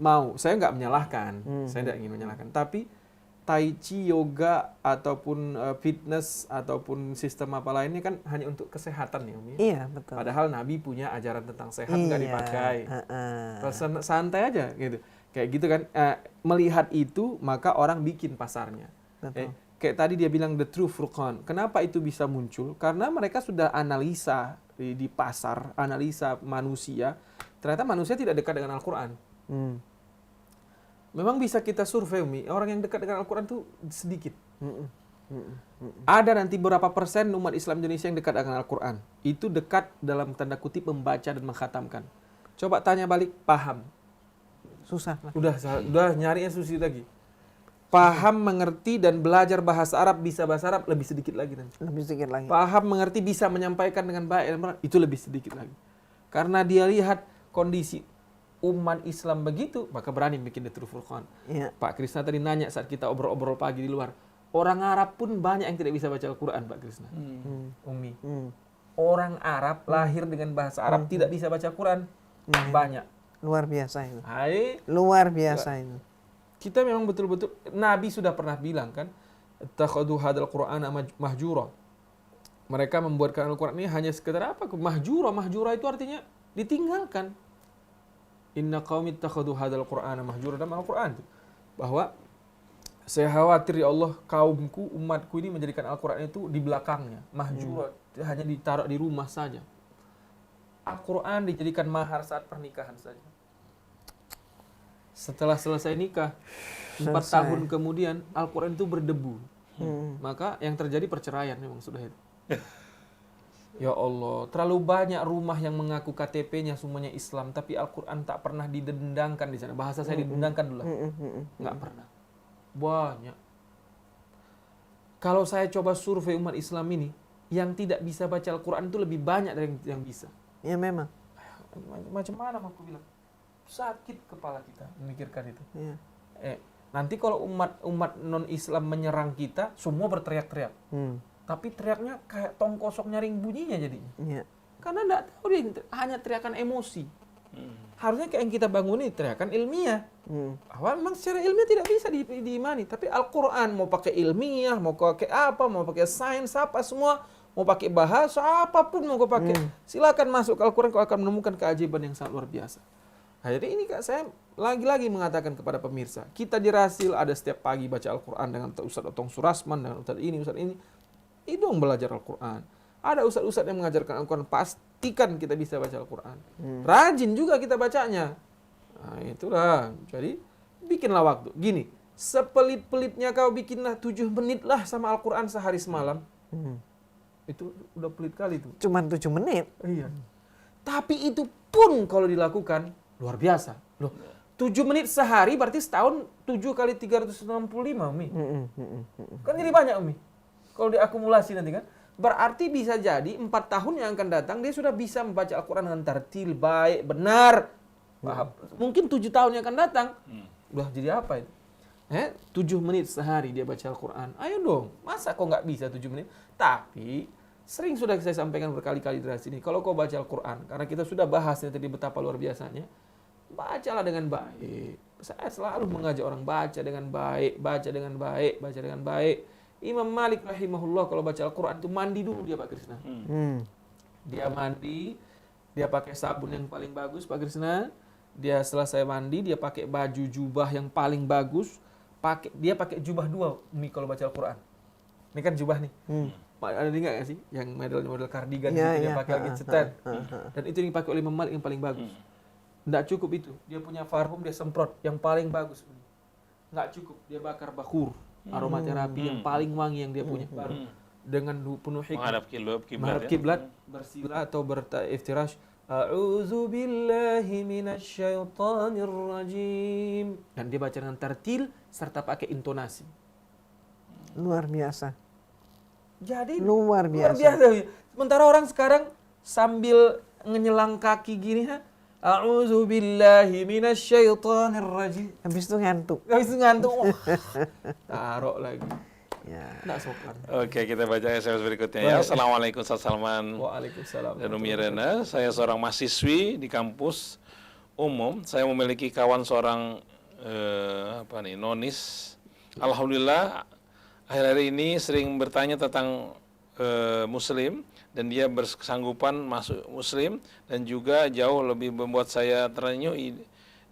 Mau. Saya nggak menyalahkan, saya tidak ingin menyalahkan. Tapi tai chi, yoga ataupun fitness ataupun sistem apa lainnya kan hanya untuk kesehatan ya, Umi. Iya, betul. Padahal Nabi punya ajaran tentang sehat nggak dipakai. Santai aja gitu. Kayak gitu kan. Melihat itu maka orang bikin pasarnya. Kayak tadi dia bilang The True Furqan. Kenapa itu bisa muncul? Karena mereka sudah analisa di pasar, analisa manusia. Ternyata manusia tidak dekat dengan Al-Quran. Memang bisa kita survei, Umi, orang yang dekat dengan Al-Quran itu sedikit. Ada nanti berapa persen umat Islam Indonesia yang dekat dengan Al-Quran. Itu dekat dalam tanda kutip membaca dan mengkhatamkan. Coba tanya balik, paham. Susah. Udah nyarinya susah lagi. Paham, mengerti, dan belajar bahasa Arab, bisa bahasa Arab, lebih sedikit lagi nanti. Lebih sedikit lagi. Paham, mengerti, bisa menyampaikan dengan baik, itu lebih sedikit lagi. Karena dia lihat kondisi umat Islam begitu, maka berani bikin The True Furqan. Ya. Pak Krisna tadi nanya saat kita obrol-obrol pagi di luar, orang Arab pun banyak yang tidak bisa baca Al-Quran, Pak Krisna. Umi. Orang Arab lahir dengan bahasa Arab tidak bisa baca Al-Quran. Banyak. Luar biasa itu. Hai. Luar biasa itu. Kita memang betul-betul, Nabi sudah pernah bilang kan, takhadu hadal Qur'ana mahjura. Mereka membuatkan Al-Quran ini hanya sekedar apa? Mahjura. Mahjura itu artinya ditinggalkan. Inna qaumi ittakhadhu hadzal Qur'ana mahjura, dalam Al-Qur'an. Bahwa saya khawatir ya Allah kaumku, umatku ini menjadikan Al-Qur'an itu di belakangnya, mahjura, hanya ditaruh di rumah saja. Al-Qur'an dijadikan mahar saat pernikahan saja. Setelah selesai nikah, 4 tahun kemudian Al-Qur'an itu berdebu. Maka yang terjadi perceraian memang sudah itu. Ya Allah, terlalu banyak rumah yang mengaku KTP-nya semuanya Islam, tapi Al-Quran tak pernah didendangkan di sana. Bahasa saya didendangkan dulu lah. Nggak pernah. Banyak. Kalau saya coba survei umat Islam ini, yang tidak bisa baca Al-Quran itu lebih banyak dari yang bisa. Ya memang. Macam mana aku bilang? Sakit kepala kita memikirkan itu. Ya. Nanti kalau umat non-Islam menyerang kita, semua berteriak-teriak. tapi teriaknya kayak tong kosong nyaring bunyinya jadinya. Ya. Karena enggak tahu dia hanya teriakan emosi. Harusnya kayak yang kita bangun ini teriakan ilmiah. Awal memang secara ilmiah tidak bisa diimani, tapi Al-Quran mau pakai ilmiah, mau pakai apa, mau pakai sains apa semua, mau pakai bahasa apapun mau kau pakai, silakan masuk ke Al-Quran, kau akan menemukan keajaiban yang sangat luar biasa. Nah, jadi ini Kak, saya lagi-lagi mengatakan kepada pemirsa, kita di Rasil ada setiap pagi baca Al-Quran dengan Ustaz Otong Surasman, dengan Ustaz ini, dong belajar Al-Quran. Ada ustaz-ustaz yang mengajarkan Al-Quran, pastikan kita bisa baca Al-Quran. Rajin juga kita bacanya. Nah, itulah. Jadi, bikinlah waktu. Gini, sepelit-pelitnya kau bikinlah 7 menit lah sama Al-Quran sehari semalam. Itu udah pelit kali tuh. Cuman 7 menit. Iya. Tapi itu pun kalau dilakukan, luar biasa. Loh, 7 menit sehari berarti setahun 7 kali 365, Umi. Kan jadi banyak, Umi. Kalau diakumulasi nanti kan. Berarti bisa jadi 4 tahun yang akan datang dia sudah bisa membaca Al-Quran dengan tartil, baik, benar. Mungkin 7 tahun yang akan datang. Udah jadi apa itu? 7 menit sehari dia baca Al-Quran. Ayo dong, masa kok nggak bisa 7 menit? Tapi sering sudah saya sampaikan berkali-kali dari sini. Kalau kau baca Al-Quran, karena kita sudah bahas tadi betapa luar biasanya, bacalah dengan baik. Saya selalu mengajak orang baca dengan baik, baca dengan baik, baca dengan baik. Imam Malik rahimahullah kalau baca Al-Quran itu mandi dulu dia Pak Krisna. Dia mandi, dia pakai sabun yang paling bagus Pak Krisna. Dia selesai mandi, dia pakai baju jubah yang paling bagus. Dia pakai jubah 2 Umi kalau baca Al-Quran. Ini kan jubah nih. Ada ingat nggak sih yang model kardigan dia pakai lagi cetat. Dan itu yang dipakai oleh Imam Malik yang paling bagus. Nggak cukup itu. Dia punya parfum dia semprot yang paling bagus. Nggak cukup. Dia bakar bakhur. Aromaterapi yang paling wangi yang dia punya baru dengan penuh hikmah menghadap kiblat bersila atau beriftirash a'udzu billahi minasyaitonir rajim dan dia baca dengan tartil serta pakai intonasi Luar biasa. jadi Luar biasa. Sementara orang sekarang sambil ngenyelang kaki gini a'udzu billahi minasyaitonir rajim. Habis itu ngantuk. Taruh lagi. Ya. Nggak sopan. Oke, kita baca SMS berikutnya ya. Assalamualaikum Ustaz Salman Waalaikumsalam. dan Umi Rena. Saya seorang mahasiswi di kampus umum. Saya memiliki kawan seorang nonis. Alhamdulillah akhir-akhir ini sering bertanya tentang Muslim dan dia bersanggupan masuk Muslim dan juga jauh lebih membuat saya terenyuh.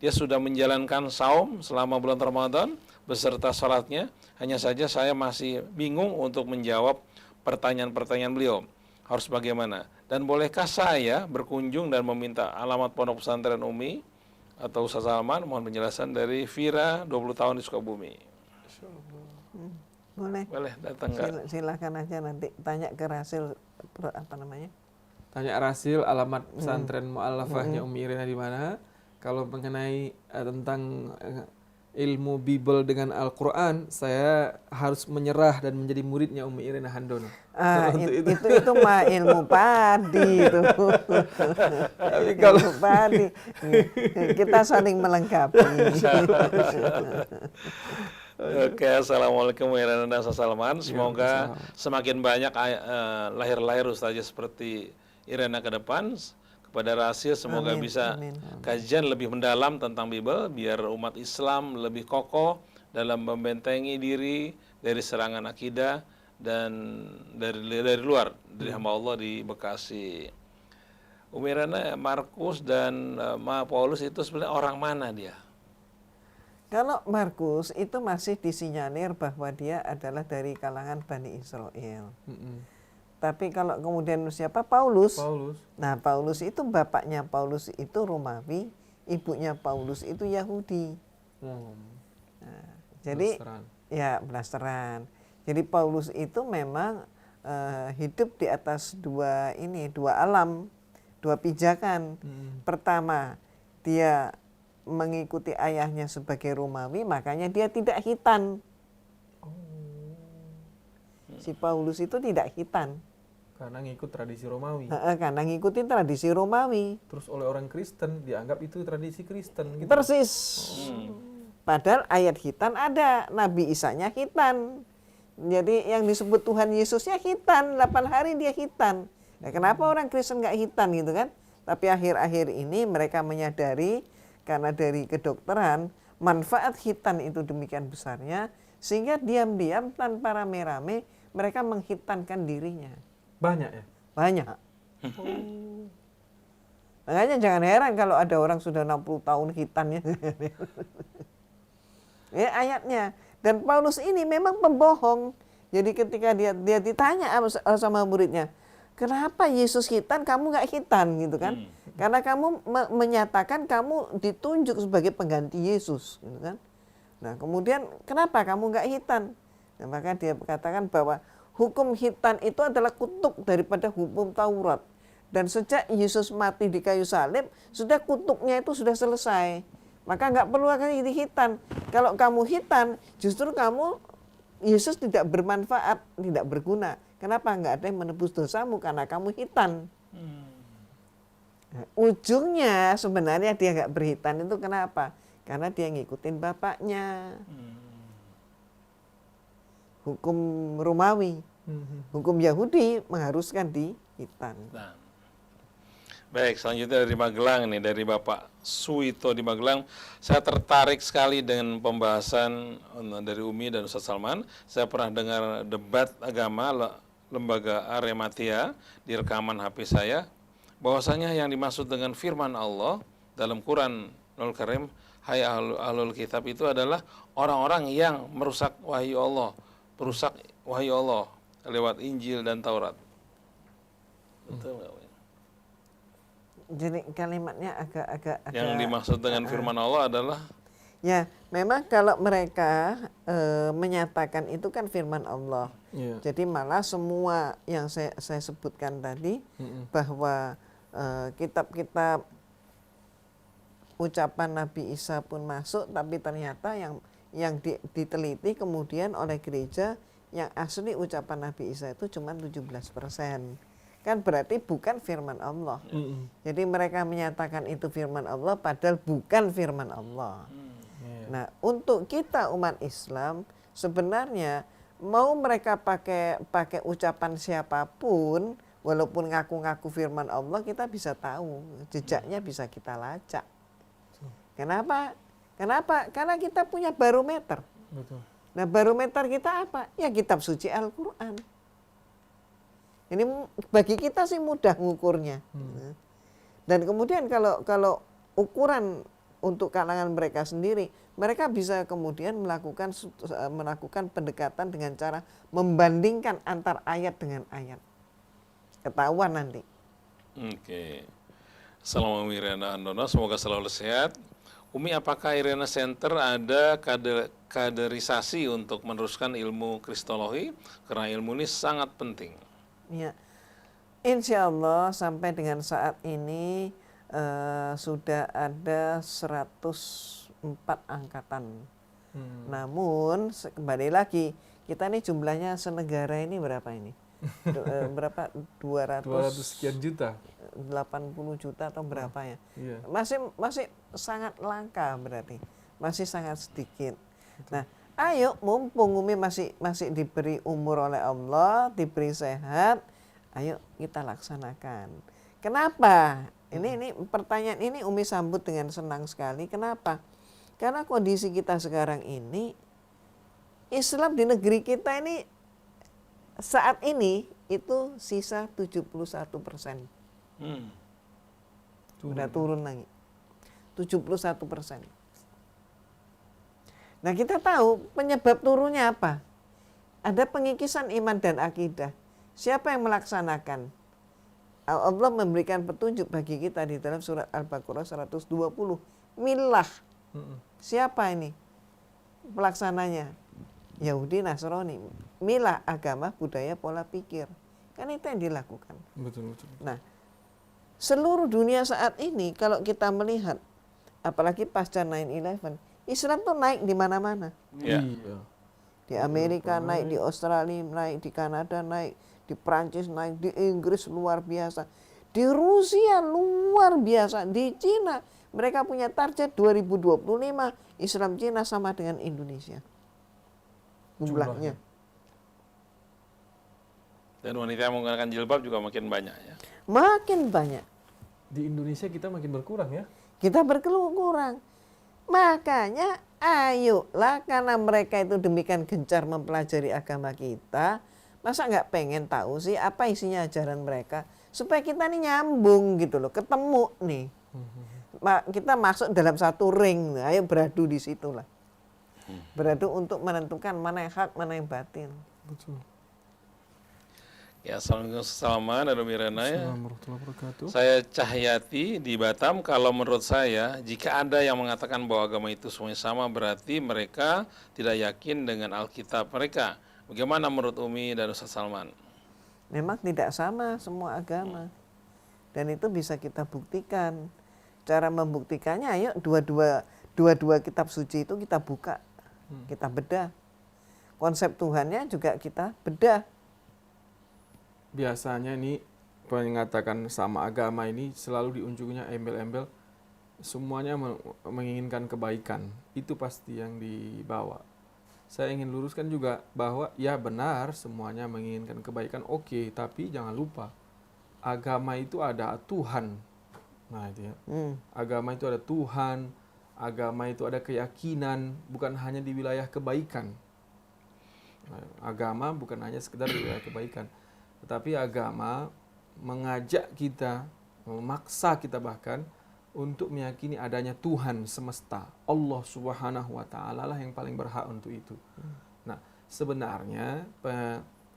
Dia sudah menjalankan saum selama bulan Ramadan beserta sholatnya. Hanya saja saya masih bingung untuk menjawab pertanyaan-pertanyaan beliau. Harus bagaimana? Dan bolehkah saya berkunjung dan meminta alamat pondok pesantren Umi atau Ustaz Salman? Mohon penjelasan dari Vira, 20 tahun di Sukabumi. Boleh datang nggak? Silakan aja nanti tanya ke Rasil Tanya Rasil alamat pesantren mu'allafahnya Umi Irena di mana. Kalau mengenai tentang ilmu Bible dengan Al-Quran, saya harus menyerah dan menjadi muridnya Umi Irena Handono. Itu mah ilmu padi itu. Tapi kalau ilmu padi, kita saling melengkapi. Oke, assalamualaikum warahmatullahi wabarakatuh Ustaz Salman. Semoga semakin banyak lahir-lahir ustazah seperti Irena ke depan. Kepada Rasil semoga bisa kajian lebih mendalam tentang Bible biar umat Islam lebih kokoh dalam membentengi diri dari serangan akidah dan dari luar, dari hamba Allah di Bekasi. Umi Irena, Markus dan Paulus itu sebenarnya orang mana dia? Kalau Markus itu masih disinyalir bahwa dia adalah dari kalangan Bani Israel. Tapi kalau kemudian siapa? Paulus. Nah, Paulus itu bapaknya Paulus itu Romawi, ibunya Paulus itu Yahudi. Nah, jadi Blasteran. Jadi Paulus itu memang hidup di atas dua alam, dua pijakan. Pertama, dia mengikuti ayahnya sebagai Romawi, makanya dia tidak khitan. Si Paulus itu tidak khitan. Karena ngikut tradisi Romawi. Karena ngikutin tradisi Romawi. Terus oleh orang Kristen dianggap itu tradisi Kristen. Gitu. Persis. Padahal ayat khitan ada, Nabi Isa-nya khitan. Jadi yang disebut Tuhan Yesusnya khitan, 8 hari dia khitan. Nah, kenapa orang Kristen nggak khitan gitu kan? Tapi akhir-akhir ini mereka menyadari karena dari kedokteran manfaat khitan itu demikian besarnya, sehingga diam-diam tanpa rame-rame mereka menghitankan dirinya. Banyak ya? Banyak. Makanya jangan heran kalau ada orang sudah 60 tahun khitannya. Ya ayatnya. Dan Paulus ini memang pembohong. Jadi ketika dia ditanya sama muridnya, kenapa Yesus khitan, kamu nggak khitan gitu kan? Karena kamu menyatakan kamu ditunjuk sebagai pengganti Yesus, gitu kan? Nah kemudian kenapa kamu nggak khitan? Nah, maka dia katakan bahwa hukum khitan itu adalah kutuk daripada hukum Taurat. Dan sejak Yesus mati di kayu salib, sudah kutuknya itu sudah selesai. Maka nggak perlu lagi dihitan. Kalau kamu hitan, justru kamu Yesus tidak bermanfaat, tidak berguna. Kenapa? Nggak ada yang menebus dosamu karena kamu hitan. Nah, ujungnya sebenarnya dia nggak berhitan itu kenapa? Karena dia ngikutin bapaknya. Hukum Romawi, hukum Yahudi mengharuskan dihitan. Nah. Baik, selanjutnya dari Magelang nih, dari Bapak Suito di Magelang. Saya tertarik sekali dengan pembahasan dari Umi dan Ustaz Salman. Saya pernah dengar debat agama lembaga Arematia di rekaman HP saya, bahwasanya yang dimaksud dengan firman Allah dalam Quran Al Karim, hai ahlul kitab, itu adalah orang-orang yang merusak wahyu Allah, perusak wahyu Allah lewat Injil dan Taurat. Betul nggak? Jadi kalimatnya agak yang dimaksud dengan firman Allah adalah, ya memang kalau mereka menyatakan itu kan firman Allah. Jadi malah semua yang saya sebutkan tadi, bahwa kitab-kitab ucapan Nabi Isa pun masuk, tapi ternyata yang diteliti kemudian oleh gereja, yang asli ucapan Nabi Isa itu cuma 17%. Kan berarti bukan firman Allah. Jadi mereka menyatakan itu firman Allah padahal bukan firman Allah. Nah, untuk kita umat Islam sebenarnya mau mereka pakai ucapan siapapun, walaupun ngaku-ngaku firman Allah, kita bisa tahu, jejaknya bisa kita lacak. Kenapa? Karena kita punya barometer. Betul. Nah, barometer kita apa? Ya kitab suci Al-Qur'an. Ini bagi kita sih mudah mengukurnya. Dan kemudian kalau ukuran untuk kalangan mereka sendiri, mereka bisa kemudian melakukan pendekatan dengan cara membandingkan antar ayat dengan ayat. Ketahuan nanti. Oke. Assalamualaikum Irena Andono, semoga selalu sehat. Umi, apakah Irena Center ada kaderisasi untuk meneruskan ilmu kristologi? Karena ilmu ini sangat penting. Ya, insya Allah sampai dengan saat ini sudah ada 104 angkatan. Namun kembali lagi, kita ini jumlahnya senegara ini berapa ini? Berapa? 200 sekian juta. 80 juta atau berapa ya? Iya. Masih sangat langka berarti. Masih sangat sedikit. Nah, ayo mumpung Umi masih diberi umur oleh Allah, diberi sehat, ayo kita laksanakan. Kenapa? Ini pertanyaan ini Umi sambut dengan senang sekali. Kenapa? Karena kondisi kita sekarang ini, Islam di negeri kita ini saat ini itu sisa 71%. Udah turun lagi. 71%. Nah, kita tahu penyebab turunnya apa? Ada pengikisan iman dan akidah. Siapa yang melaksanakan? Allah memberikan petunjuk bagi kita di dalam surat Al-Baqarah 120. Milah. Siapa ini pelaksananya? Yahudi, Nasrani. Milah, agama, budaya, pola pikir. Kan itu yang dilakukan. Betul. Nah, seluruh dunia saat ini kalau kita melihat, apalagi pasca 9/11, Islam tuh naik di mana-mana. Ya. Di Amerika naik, di Australia naik, di Kanada naik, di Prancis naik, di Inggris luar biasa, di Rusia luar biasa, di Cina mereka punya target 2025 Islam Cina sama dengan Indonesia jumlahnya. Dan wanita yang menggunakan jilbab juga makin banyak ya. Makin banyak. Di Indonesia kita makin berkurang ya. Kita berkurang. Makanya ayolah, karena mereka itu demikian gencar mempelajari agama kita, masa nggak pengen tahu sih apa isinya ajaran mereka, supaya kita nih nyambung gitu loh, ketemu nih. Kita masuk dalam satu ring, ayo beradu di situ lah. Beradu untuk menentukan mana yang hak, mana yang batil. Betul. Ya, Assalamualaikum warahmatullahi wabarakatuh. Assalamualaikum warahmatullahi wabarakatuh. Saya Cahyati di Batam. Kalau menurut saya, jika ada yang mengatakan bahwa agama itu semuanya sama, berarti mereka tidak yakin dengan Alkitab mereka. Bagaimana menurut Umi dan Ustaz Salman? Memang tidak sama semua agama. Dan itu bisa kita buktikan. Cara membuktikannya, ayo dua-dua kitab suci itu kita buka. Kita bedah. Konsep Tuhannya juga kita bedah. Biasanya nih mengatakan sama agama ini selalu di ujungnya embel-embel semuanya menginginkan kebaikan. Itu pasti yang dibawa. Saya ingin luruskan juga bahwa ya benar semuanya menginginkan kebaikan, oke, tapi jangan lupa agama itu ada Tuhan. Nah itu ya. Agama itu ada Tuhan, agama itu ada keyakinan, bukan hanya di wilayah kebaikan. Nah, agama bukan hanya sekedar di wilayah kebaikan. Tetapi agama mengajak kita, memaksa kita bahkan untuk meyakini adanya Tuhan semesta. Allah Subhanahu wa Ta'ala lah yang paling berhak untuk itu. Nah, sebenarnya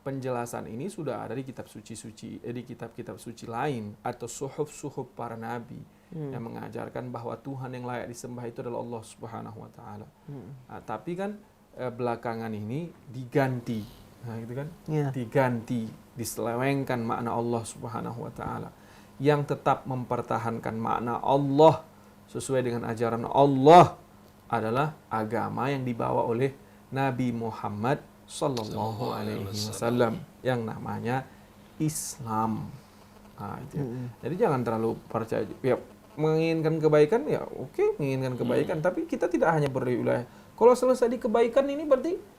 penjelasan ini sudah ada di kitab suci-suci, di kitab-kitab suci lain atau suhuf-suhuf para nabi yang mengajarkan bahwa Tuhan yang layak disembah itu adalah Allah Subhanahu wa Ta'ala. Nah, tapi kan belakangan ini diganti. Nah, gitu kan? Ya. Diganti, diselewengkan makna Allah Subhanahu wa Ta'ala. Yang tetap mempertahankan makna Allah sesuai dengan ajaran Allah adalah agama yang dibawa oleh Nabi Muhammad sallallahu alaihi wasallam yang namanya Islam. Nah, itu ya. Jadi jangan terlalu percaya ya, menginginkan kebaikan ya oke, menginginkan kebaikan, tapi kita tidak hanya berwilayah. Kalau selesai di kebaikan ini berarti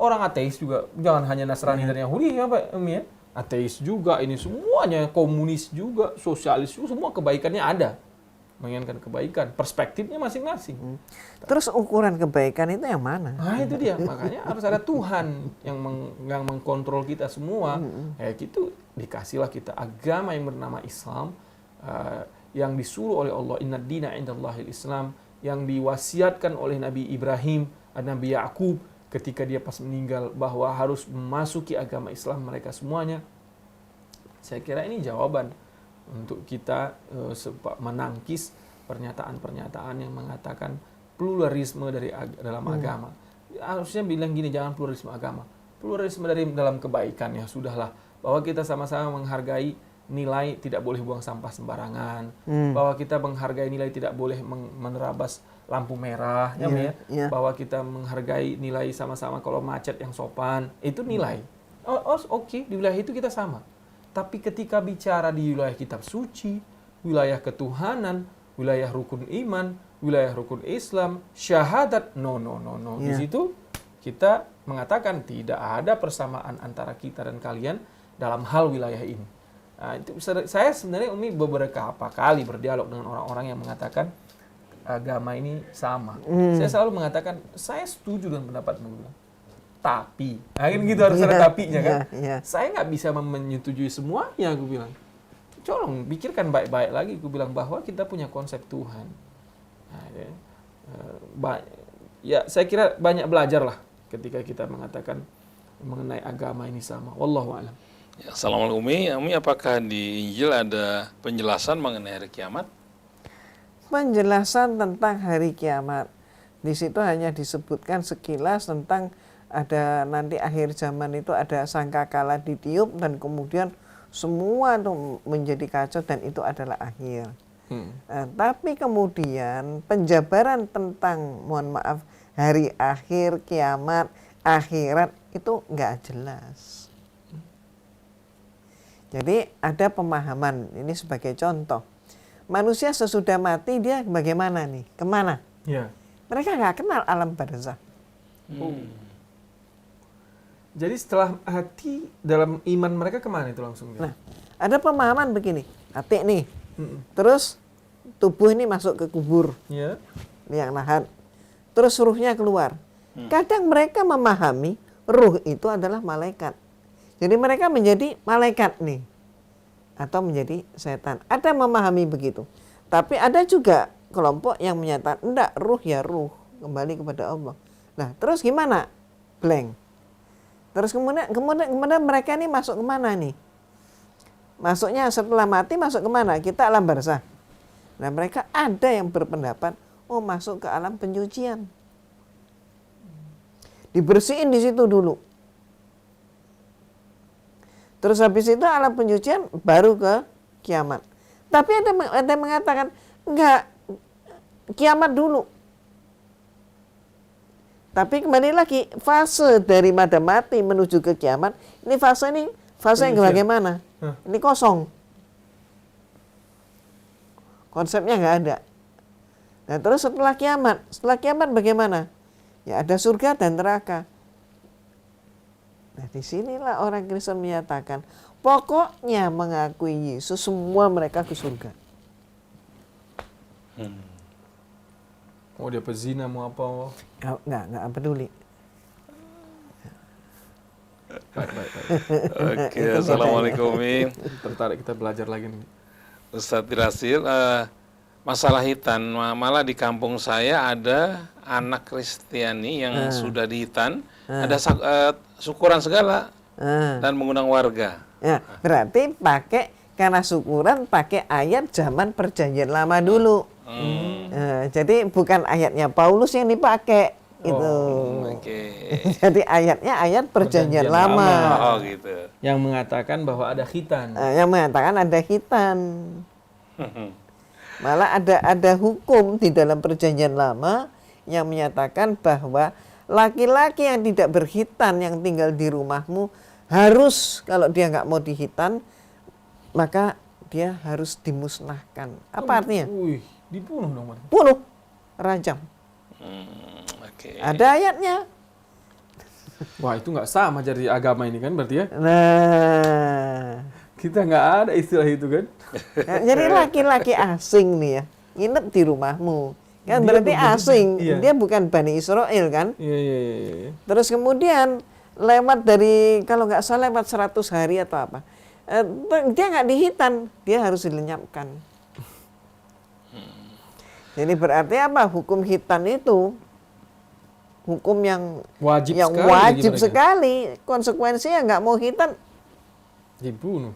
orang ateis juga, jangan hanya Nasrani dan Yahudi ya Pak Umi ya. Ateis juga, ini semuanya, komunis juga, sosialis juga, semua kebaikannya ada. Menginginkan kebaikan, perspektifnya masing-masing. Terus ukuran kebaikan itu yang mana? Nah itu dia, makanya harus ada Tuhan yang mengkontrol kita semua. Gitu dikasihlah kita agama yang bernama Islam, yang disuruh oleh Allah, inna dina indallahil Islam, yang diwasiatkan oleh Nabi Ibrahim, Nabi Yakub, ketika dia pas meninggal bahwa harus memasuki agama Islam mereka semuanya. Saya kira ini jawaban untuk kita menangkis pernyataan-pernyataan yang mengatakan pluralisme dalam agama. Harusnya bilang gini, jangan pluralisme agama. Pluralisme dari dalam kebaikan ya sudahlah, bahwa kita sama-sama menghargai nilai tidak boleh buang sampah sembarangan, bahwa kita menghargai nilai tidak boleh menerabas lampu merah, bahwa kita menghargai nilai sama-sama kalau macet yang sopan, itu nilai. Oke, di wilayah itu kita sama. Tapi ketika bicara di wilayah kitab suci, wilayah ketuhanan, wilayah rukun iman, wilayah rukun Islam, syahadat, no. Di situ kita mengatakan tidak ada persamaan antara kita dan kalian dalam hal wilayah ini. Nah, itu saya sebenarnya Umi beberapa kali berdialog dengan orang-orang yang mengatakan agama ini sama. Saya selalu mengatakan saya setuju dengan pendapatmu. Tapi, kan gitu harus ada tapinya kan. Saya nggak bisa menyetujui semuanya, aku bilang. Colong, pikirkan baik-baik lagi, aku bilang bahwa kita punya konsep Tuhan. Nah, ya, saya kira banyak belajar lah ketika kita mengatakan mengenai agama ini sama. Wallahu a'lam. Ya, Assalamualaikum Umi, apakah di Injil ada penjelasan mengenai hari kiamat? Penjelasan tentang hari kiamat. Di situ hanya disebutkan sekilas tentang ada nanti akhir zaman itu ada sangkakala ditiup dan kemudian semua itu menjadi kacau dan itu adalah akhir. Nah, tapi kemudian penjabaran tentang, mohon maaf, hari akhir, kiamat, akhirat itu nggak jelas. Jadi ada pemahaman, ini sebagai contoh. Manusia sesudah mati dia bagaimana nih? Kemana? Ya. Mereka nggak kenal alam barzakh. Jadi setelah hati dalam iman mereka kemana itu langsung? Nah, ada pemahaman begini, hati nih, terus tubuh ini masuk ke kubur, Ya. yang lahat, terus ruhnya keluar. Kadang mereka memahami ruh itu adalah malaikat. Jadi mereka menjadi malaikat nih, atau menjadi setan. Ada memahami begitu. Tapi ada juga kelompok yang menyatakan, enggak, ruh ya ruh, kembali kepada Allah. Nah, terus gimana? Blank. Terus kemudian mereka ini masuk kemana nih? Masuknya setelah mati masuk kemana? Kita alam barzah. Nah, mereka ada yang berpendapat, oh masuk ke alam penyucian. Dibersihin di situ dulu. Terus habis itu alam penyucian baru ke kiamat. Tapi ada yang mengatakan, enggak, kiamat dulu. Tapi kembali lagi, fase dari mada mati menuju ke kiamat, ini fase yang bagaimana? Ini kosong. Konsepnya nggak ada. Nah, terus setelah kiamat bagaimana? Ya ada surga dan neraka. Nah, disinilah orang Kristen menyatakan, pokoknya mengakui Yesus, semua mereka ke surga. Oh, dia pezina mau apa? Nggak peduli. Baik. Oke, assalamualaikum. Tertarik kita belajar lagi nih. Ustadz Rasil, masalah hitan, malah di kampung saya ada anak Kristiani yang sudah dihitan, ada syukuran segala dan mengundang warga. Ya, berarti karena syukuran pakai ayat zaman perjanjian lama dulu. Jadi bukan ayatnya Paulus yang dipakai itu. Jadi ayatnya ayat perjanjian lama. Oh gitu. Yang mengatakan bahwa ada khitan. Yang mengatakan ada khitan. Malah ada hukum di dalam perjanjian lama yang menyatakan bahwa laki-laki yang tidak berkhitan yang tinggal di rumahmu harus, kalau dia nggak mau dihitan, maka dia harus dimusnahkan. Apa artinya? Dibunuh dong, Mas. Bunuh, rajam. Okay. Ada ayatnya. Wah, itu nggak sama dari agama ini kan berarti ya? Nah, Kita nggak ada istilah itu kan? jadi laki-laki asing nih ya, nginep di rumahmu. Kan Dia berarti asing, iya. dia bukan Bani Israel kan? Iya. Terus kemudian lewat dari, kalau nggak salah lewat 100 hari atau apa, dia nggak dihitan, dia harus dilenyapkan. Jadi berarti apa? Hukum hitan itu hukum yang wajib sekali. Konsekuensinya nggak mau hitan, dibunuh.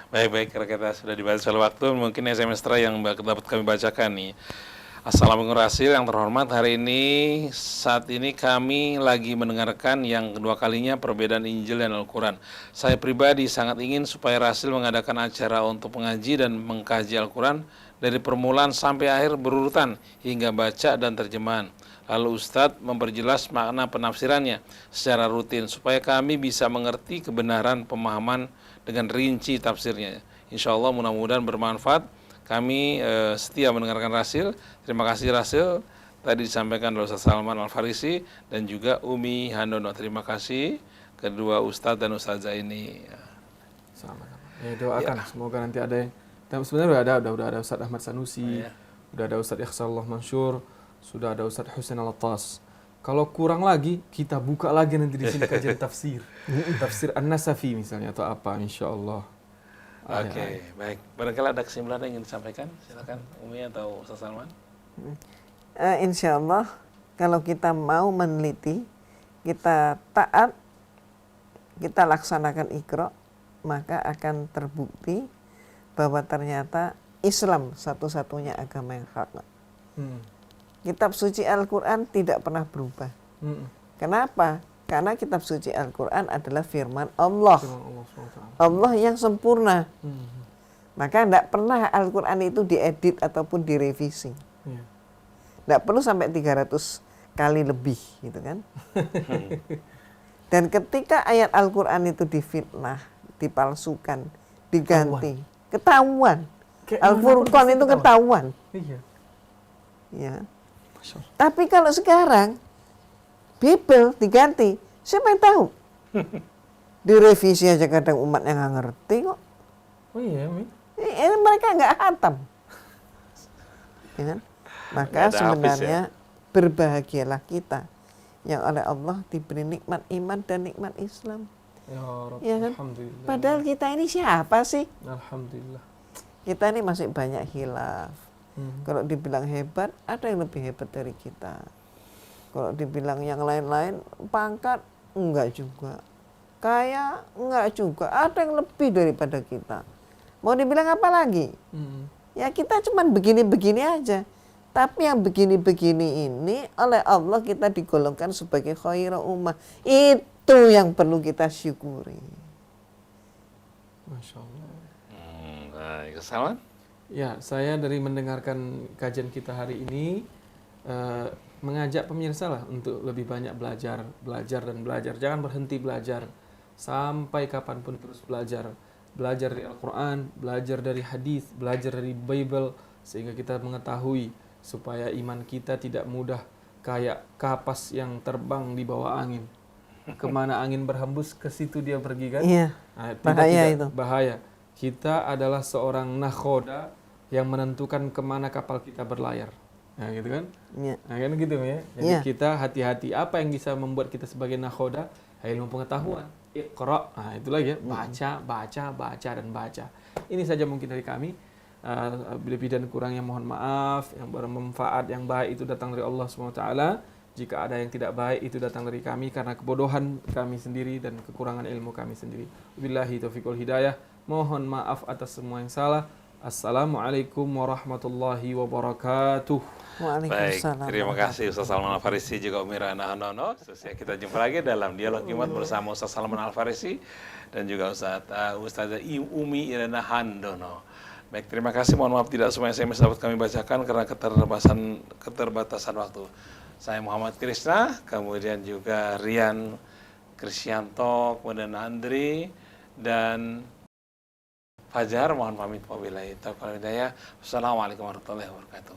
Baik, karena kita sudah dibahas soal waktu, mungkin SMS yang dapat kami bacakan nih. Assalamualaikum Rasil yang terhormat, hari ini saat ini kami lagi mendengarkan yang kedua kalinya perbedaan Injil dan Al-Quran. Saya pribadi sangat ingin supaya Rasil mengadakan acara untuk mengaji dan mengkaji Al-Quran dari permulaan sampai akhir berurutan hingga baca dan terjemahan. Lalu Ustadz memperjelas makna penafsirannya secara rutin supaya kami bisa mengerti kebenaran pemahaman dengan rinci tafsirnya. Insya Allah mudah-mudahan bermanfaat. Kami setia mendengarkan Rasil. Terima kasih Rasil. Tadi disampaikan oleh Ustaz Salman Al-Farisi dan juga Umi Handono. Terima kasih kedua Ustadz dan Ustazah ini. Sama-sama. Ya, doakan semoga nanti ada yang. Sebenarnya udah ada Ustadz Ahmad Sanusi, udah ada Ustadz Ikhsallah Mansur, sudah ada Ustadz Husain Al-Attas. Kalau kurang lagi, kita buka lagi nanti di sini kajian tafsir. Tafsir An-Nasafi misalnya atau apa, insya Allah. Oke, baik. Barangkali ada kesimpulan yang ingin disampaikan, silakan Umi atau Ustaz Salman. Insya Allah, kalau kita mau meneliti, kita taat, kita laksanakan Iqra, maka akan terbukti bahwa ternyata Islam satu-satunya agama yang hak. Kitab suci Al-Quran tidak pernah berubah. Kenapa? Karena kitab suci Al-Quran adalah firman Allah. Allah yang sempurna. Maka tidak pernah Al-Quran itu diedit ataupun direvisi. Tidak perlu sampai 300 kali lebih gitu kan. Dan ketika ayat Al-Quran itu difitnah, dipalsukan, diganti, ketahuan. Al-Furqan itu ketahuan. Iya. Ya. Tapi kalau sekarang Bibel diganti. Siapa yang tahu? Direvisi aja kadang umat yang nggak ngerti kok. Oh iya, Mi. Ini mereka nggak hatam. Ya kan? Maka Nggak ada sebenarnya hafiz berbahagialah kita yang oleh Allah diberi nikmat iman dan nikmat Islam. Ya Rabb, Ya kan? alhamdulillah. Padahal kita ini siapa sih? Alhamdulillah. Kita ini masih banyak khilaf. Kalau dibilang hebat, ada yang lebih hebat dari kita. Kalau dibilang yang lain-lain, pangkat, enggak juga. Kaya, enggak juga. Ada yang lebih daripada kita. Mau dibilang apa lagi? Ya kita cuman begini-begini aja. Tapi yang begini-begini ini oleh Allah kita digolongkan sebagai khairu ummah. Itu yang perlu kita syukuri. Masya Allah. Baik, Salman? Ya, saya dari mendengarkan kajian kita hari ini mengajak pemirsa lah untuk lebih banyak belajar dan belajar. Jangan berhenti belajar sampai kapanpun, terus belajar. Belajar dari Al-Quran, belajar dari hadis, belajar dari Bible, sehingga kita mengetahui supaya iman kita tidak mudah kayak kapas yang terbang di bawah angin. Kemana angin berhembus, ke situ dia pergi kan? Iya, Nah, bahaya itu. Bahaya. Kita adalah seorang nakhoda yang menentukan kemana kapal kita berlayar. Nah gitu kan? Iya. Nah kan gitu ya. Jadi Iya. kita hati-hati. Apa yang bisa membuat kita sebagai nakhoda? Ilmu pengetahuan. Iqra. Nah itu lagi ya. Baca, dan baca. Ini saja mungkin dari kami. Lebih dan kurangnya mohon maaf. Yang bermanfaat, yang baik itu datang dari Allah SWT. Jika ada yang tidak baik itu datang dari kami karena kebodohan kami sendiri dan kekurangan ilmu kami sendiri. Wabillahi taufiq wal hidayah. Mohon maaf atas semua yang salah. Assalamualaikum warahmatullahi wabarakatuh. Baik, terima kasih Ustaz Salman Al-Farisi juga Umi Rana Hanono. Kita jumpa lagi dalam Dialog Jumat bersama Ustaz Salman Al-Farisi dan juga Ustazah Umi Irana Handono. Baik, terima kasih. Mohon maaf tidak semua SMS dapat kami bacakan karena keterbatasan waktu. Saya Muhammad Krisna, kemudian juga Rian Krisyanto, kemudian Andri dan Fajar. Mohon pamit wabillahi taufiq wal hidayah. Wassalamualaikum warahmatullahi wabarakatuh.